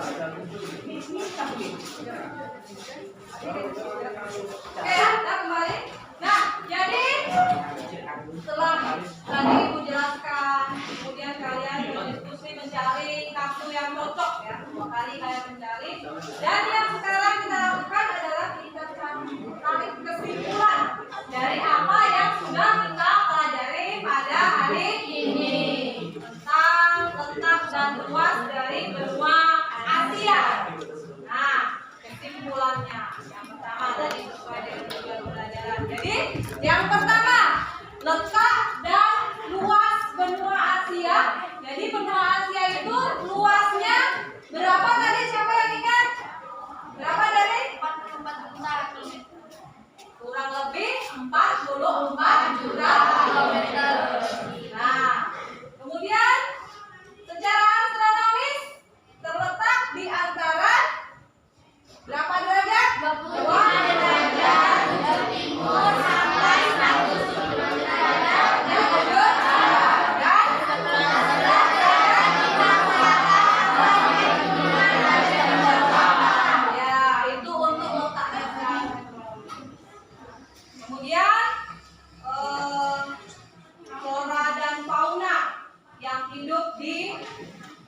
kita kembali. Nah, jadi setelah tadi Ibu jelaskan, kemudian kalian berdiskusi mencari kartu yang cocok ya. 2 kali kalian mencari. Dan yang sekarang kita lakukan adalah kita tarik kesimpulan dari apa yang sudah kita pelajari pada hari ini tentang letak dan luas dari benua Asia. Nah, kesimpulannya yang pertama tadi sesuai dengan tujuan pelajaran. Jadi, yang pertama, letak dan luas benua Asia. Jadi, benua Asia itu luasnya berapa tadi? Siapa yang ingat? Berapa dari?
44 juta kilometer.
Kurang lebih 44 juta kilometer. Nah, kemudian secara astronomis terletak di antara berapa derajat?
25 derajat ke timur sampai 109 derajat
Ya, lanjut. Dan
11 derajat bintang selatan sampai 5 derajat selatan.
ya, itu untuk letak dasar. Kemudian flora dan fauna yang hidup di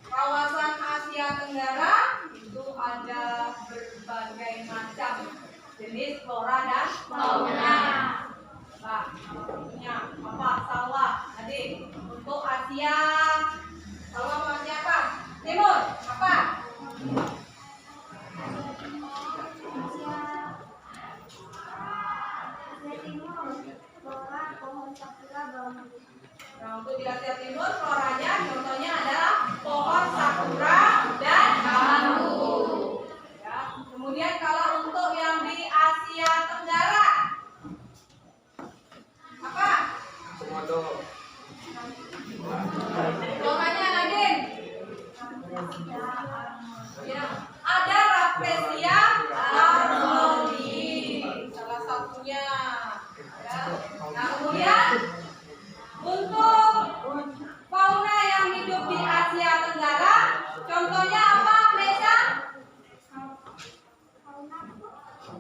kawasan Asia Tenggara itu ada berbagai macam jenis flora dan fauna. Nah, contohnya apa? Sawah. Adik, untuk Asia sawah macam apa? Timur apa?
Asia Timur, flora pohon sakura bambu.
Nah, untuk di Asia Timur floranya contohnya adalah pohon sakura dan bambu. Ya. Kemudian kalau untuk yang di Asia Tenggara apa?
Komodo.
Floranya Nadine. Ya, ada Rafflesia arnoldii salah satunya. Ya. Nah, kemudian untuk fauna yang hidup di Asia Tenggara, contohnya apa, Mesya?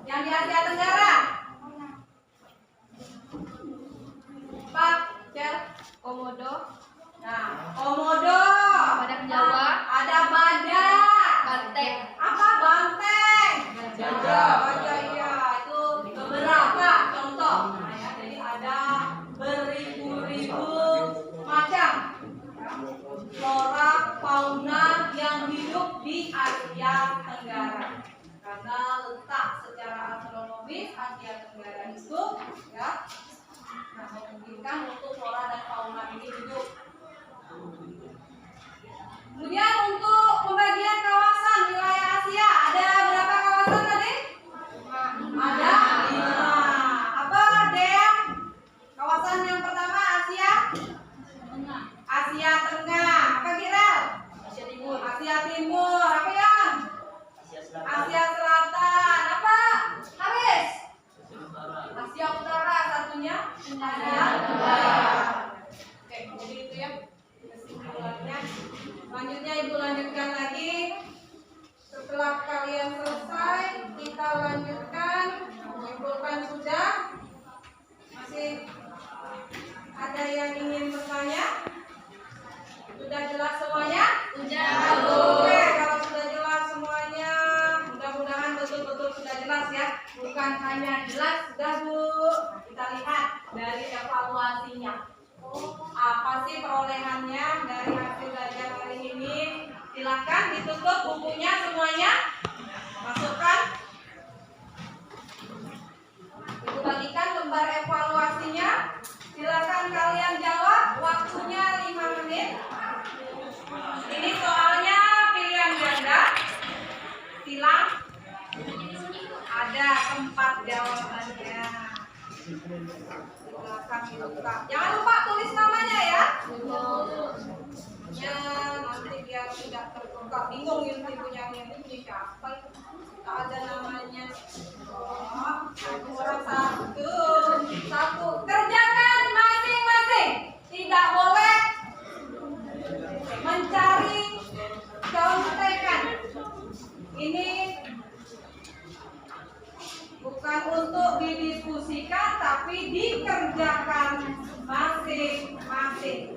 Yang di Asia Tenggara? Pak, Cel, komodo. Nah, komodo.
Badak Jawa.
Ada badak.
Banteng.
Apa banteng? Gajah, iya. Itu beberapa contoh. Nah, ya, jadi ada beribu-ribu macam flora fauna yang hidup di Asia Tenggara. Karena letak secara astronomis Asia Tenggara itu ya, nah, memungkinkan untuk flora dan fauna ini hidup. Kemudian untuk pembagian kawasan wilayah Asia ada berapa kawasan tadi? Ada 5. Apa Dea? Kawasan yang pertama Asia Tengah. Apa Girel? Asia Timur. Apa yang? Asia Selatan. Apa? Haris? Asia Utara satunya. Asia Tenggara. Oke, jadi itu ya kesimpulannya. Selanjutnya Ibu lanjutkan lagi. Setelah kalian selesai, kita lanjutkan. Menyimpulkan sudah. Masih ada yang ingin bertanya? Sudah jelas semuanya?
Sudah.
Oke, kalau sudah jelas semuanya, mudah-mudahan betul-betul sudah jelas ya. Bukan hanya jelas, sudah Bu. Kita lihat dari evaluasinya. Apa sih perolehannya dari hasil belajar hari ini? Silakan ditutup bukunya semuanya. Masukkan. Ibu bagikan lembar evaluasinya. Silakan kalian jawab. Waktunya 5 menit. Ini soalnya pilihan ganda. Silang. Ada 4 jawabannya. Silakan dibuka. Jangan lupa tulis namanya ya. Ya, nanti biar tidak terbuka. Bingung ini punya ini siapa itu? Tak ada namanya. Orang satu. Kerjakan masing-masing. Tidak boleh mencari contekan. Ini bukan untuk didiskusikan tapi dikerjakan masing-masing.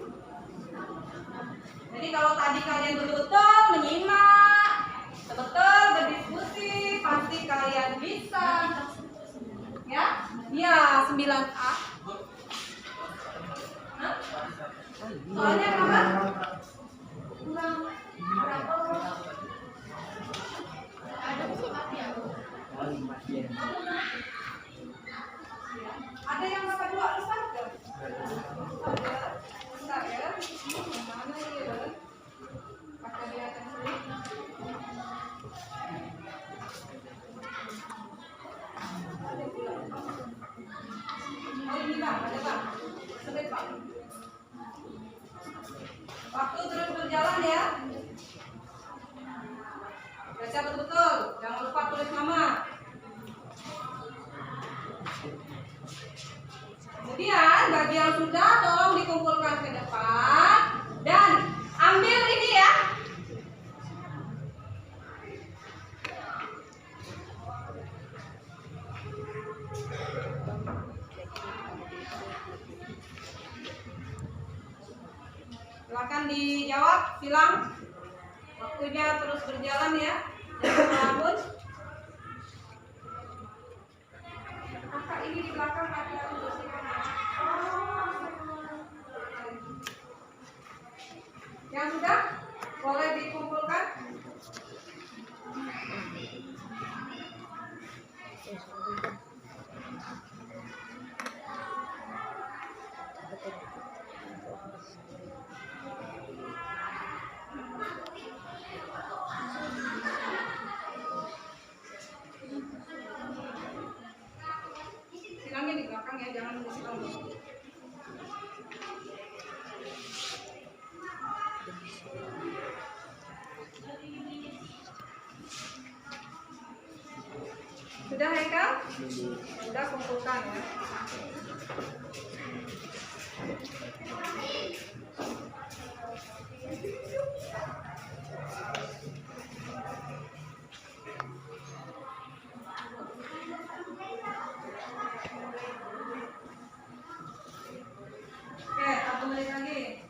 Jadi kalau tadi kalian betul-betul menyimak, betul berdiskusi, pasti kalian bisa. Ya? Ya, 9A. Hah? Soalnya kenapa? Kurang berapa? Ada yang dapat 2 lupa ke? Bentar ya. Mana ya? Pakai lihat sini. Oh ini Bang, ada Bang. Sebut Bang. Waktu terus berjalan ya. Baca betul-betul, jangan lupa tulis nama. Kemudian bagi yang sudah tolong dikumpulkan ke depan dan ambil ini ya. Silakan dijawab, silang. Waktunya terus berjalan ya. Jangan melamun. Kakak ini di belakang hati-hati bersihkan. Yang sudah boleh dikumpulkan. Silangnya di belakang ya, jangan di silang. Sudah ya Kak? Sudah kumpulkan ya. Oke, 1 menit lagi.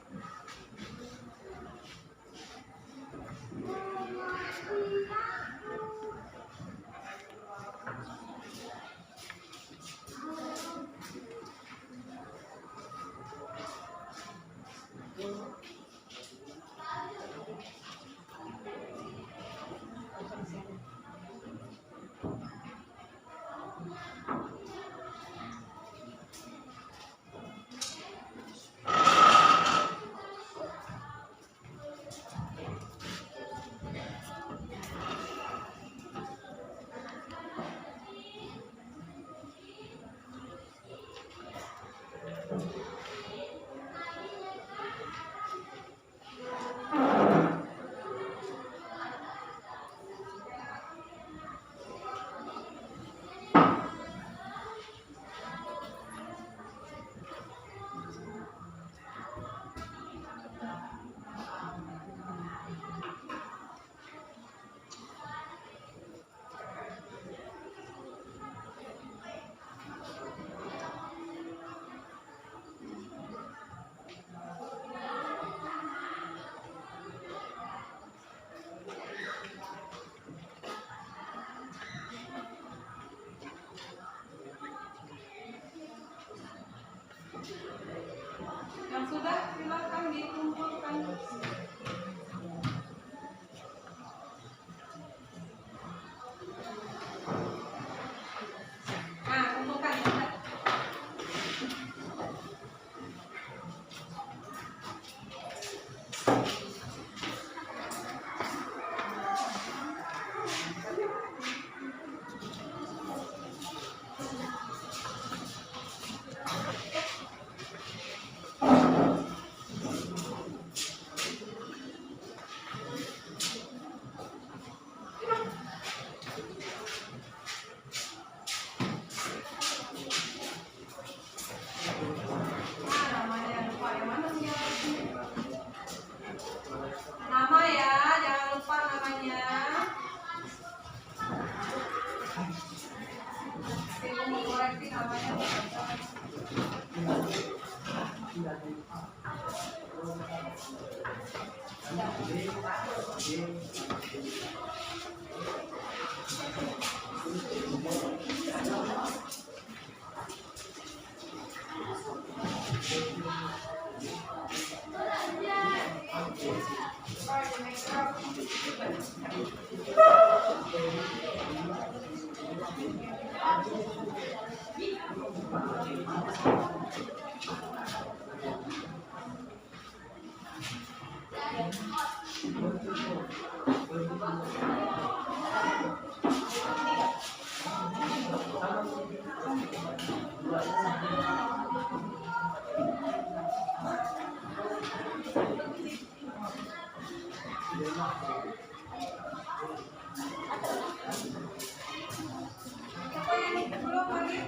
Apa yang belum lagi?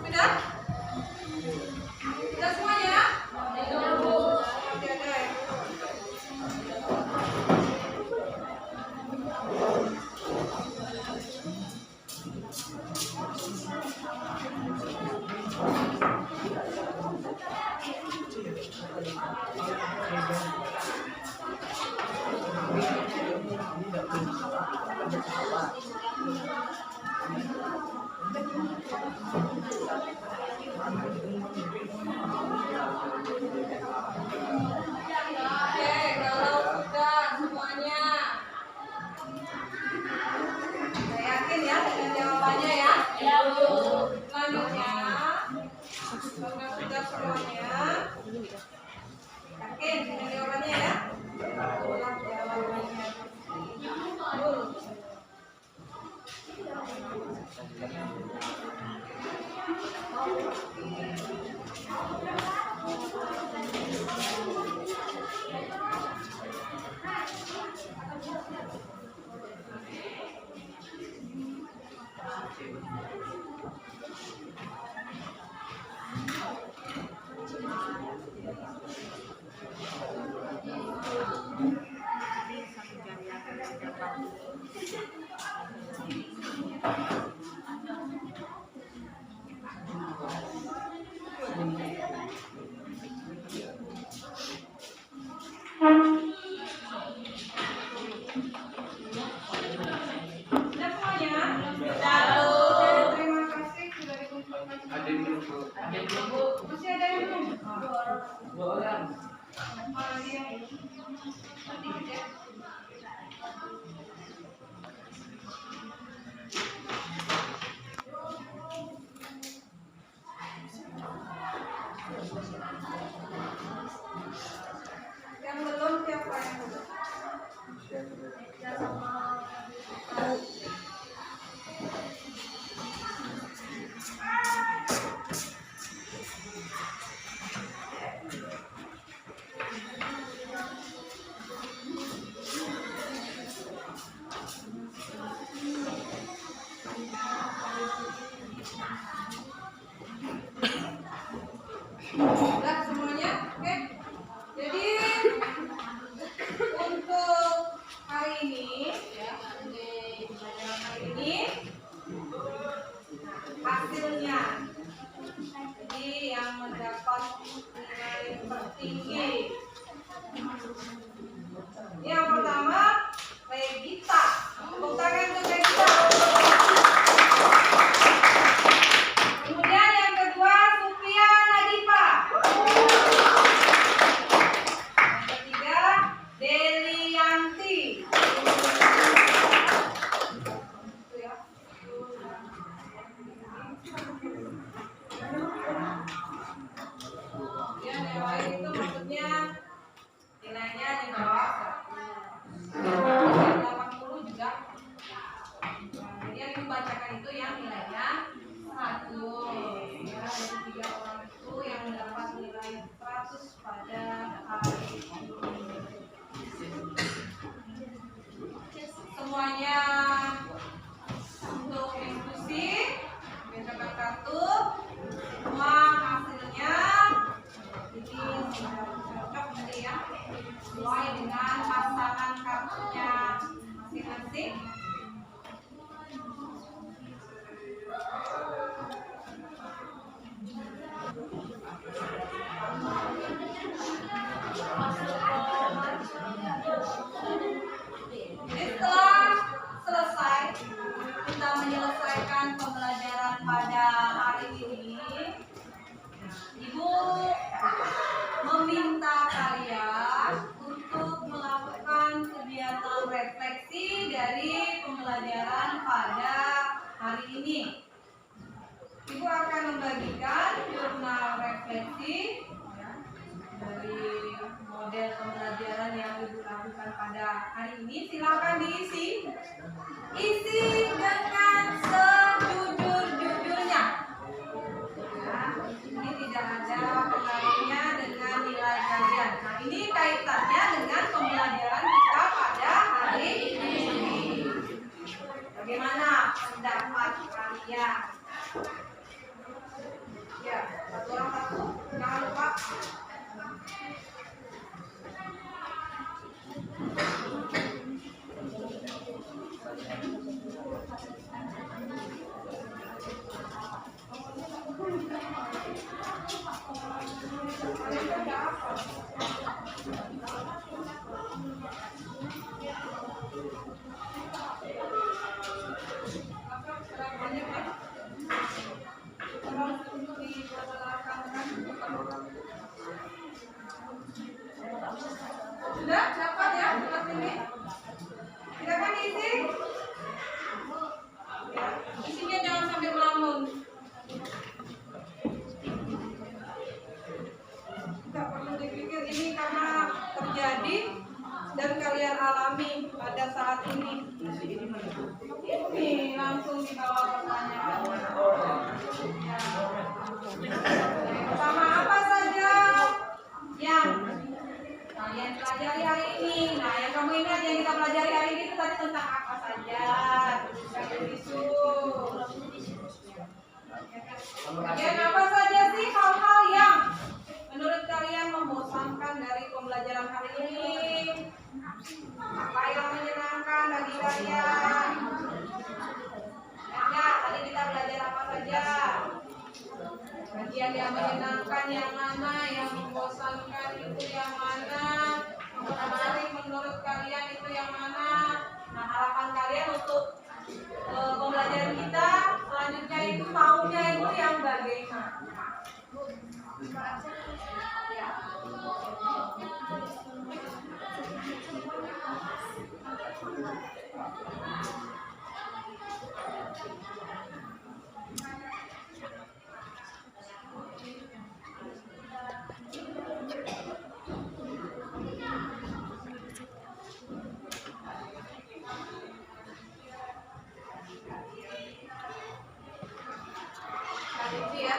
Sudah? Sudah semuanya? Masih ada ya? Oke, kalau sudah semuanya, saya yakin ya dengan jawabannya ya. Selanjutnya, karena sudah semuanya, yakin dengan jawabannya ya. Itulah jawabannya. Sudah semuanya? Sudah. Oke, terima kasih sudah dikumpulkan.
Ada yang belum?
Masih ada yang belum? Dua orang. Lagi yang penting ya. Yang belum siapa yang belum? Sudah semuanya? Oke. Jadi untuk hari ini ya, di pelajaran hari ini hasilnya. Jadi yang mendapat nilai tertinggi. Yang pertama Regita. Tepuk tangan untuk Regita. Kemudian yang kedua Supia Nadifa. Yang ketiga Delianti. Itu ya. Ya, yang lain itu maksudnya nilainya di bawah 80 juga. Nah, jadi yang dibacakan itu yang nilainya 1 ya, dari 3 orang itu yang mendapat nilai 100 pada hari ini. Semuanya untuk diskusi berdasarkan kartu semua hasilnya jadi sudah cocok tadi ya, sesuai dengan pasangan kartunya masing-masing. Jadi setelah selesai kita menyelesaikan pembelajaran pembelajaran pada hari ini, Ibu meminta kalian untuk melakukan kegiatan refleksi dari pembelajaran pada hari ini. Ibu akan membagikan jurnal refleksi ya, dari model pembelajaran yang Ibu lakukan pada hari ini. Silakan diisi. Isi dengan sejujur-jujurnya. Ya, ini tidak ada pengaruhnya dengan nilai kalian. Nah, ini kaitannya dengan pembelajaran kita pada hari ini. Bagaimana pendapat kalian? Ya, satu orang satu, jangan lupa. Sudah dapat ya surat ini? Silakan isi. Ya, isinya jangan sambil melamun. Tidak perlu dipikir ini karena terjadi dan kalian alami pada saat ini. Ini langsung di bawah pertanyaan. Ya. Pertama, apa saja yang kalian pelajari hari ini? Nah, yang kamu ingat yang kita pelajari hari ini itu tadi tentang apa saja? Isu. Kemudian apa saja sih hal-hal yang menurut kalian membosankan dari pembelajaran hari ini? Apa yang menyenangkan bagi kalian? Ya, tadi kita belajar apa saja? Bagian yang menyenangkan yang mana, yang membosankan itu yang mana, yang menarik menurut kalian itu yang mana. Nah, harapan kalian untuk pembelajaran kita selanjutnya itu maunya itu yang bagaimana? Ya. Ya.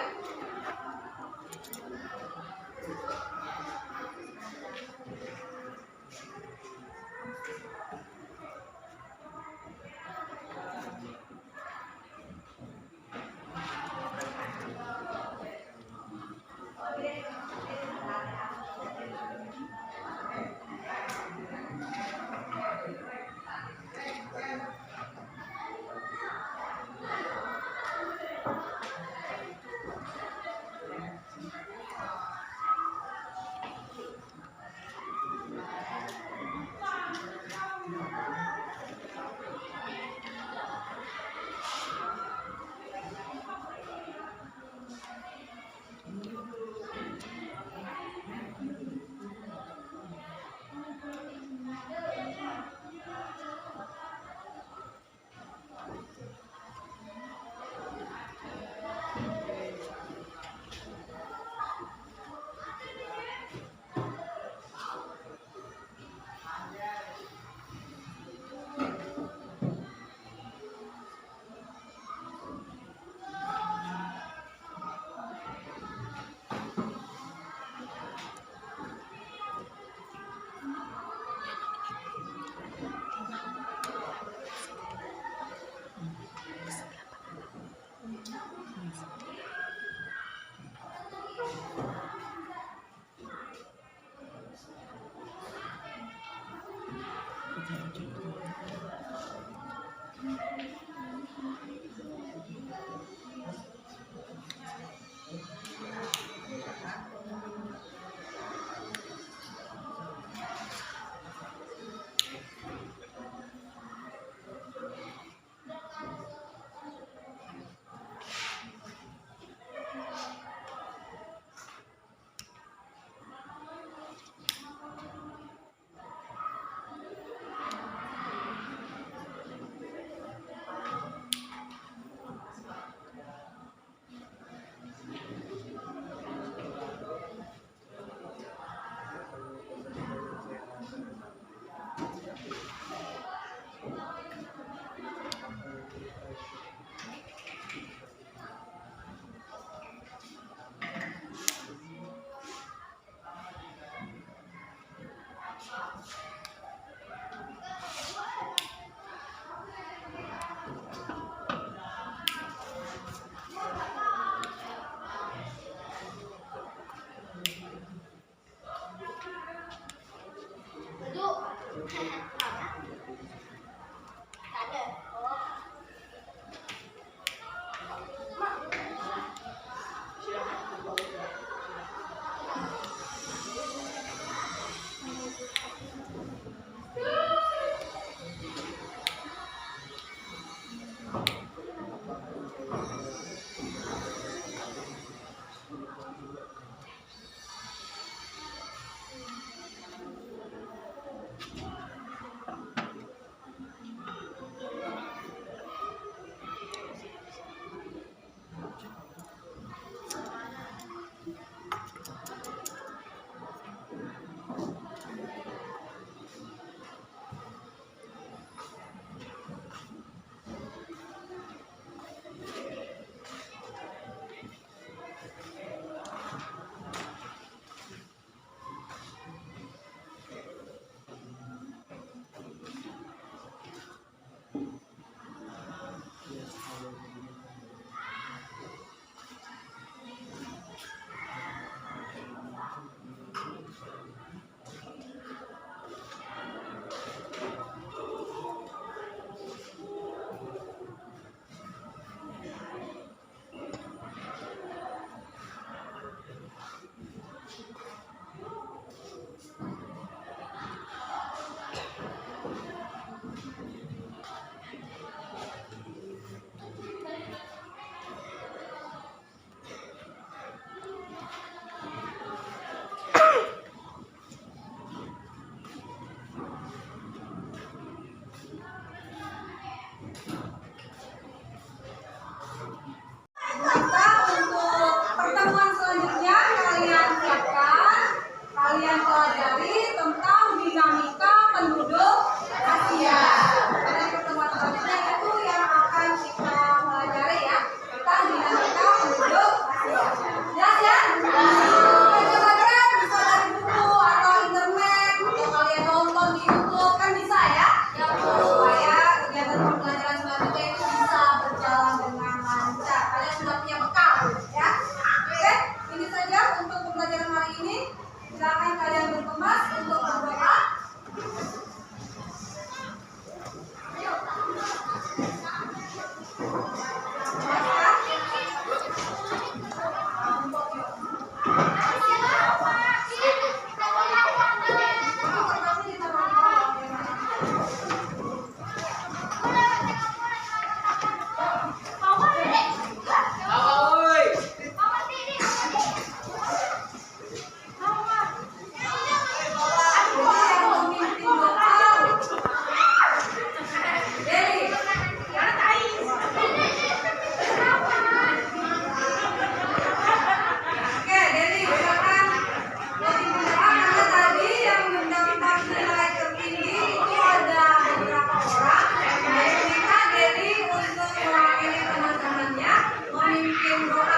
Memimpin doa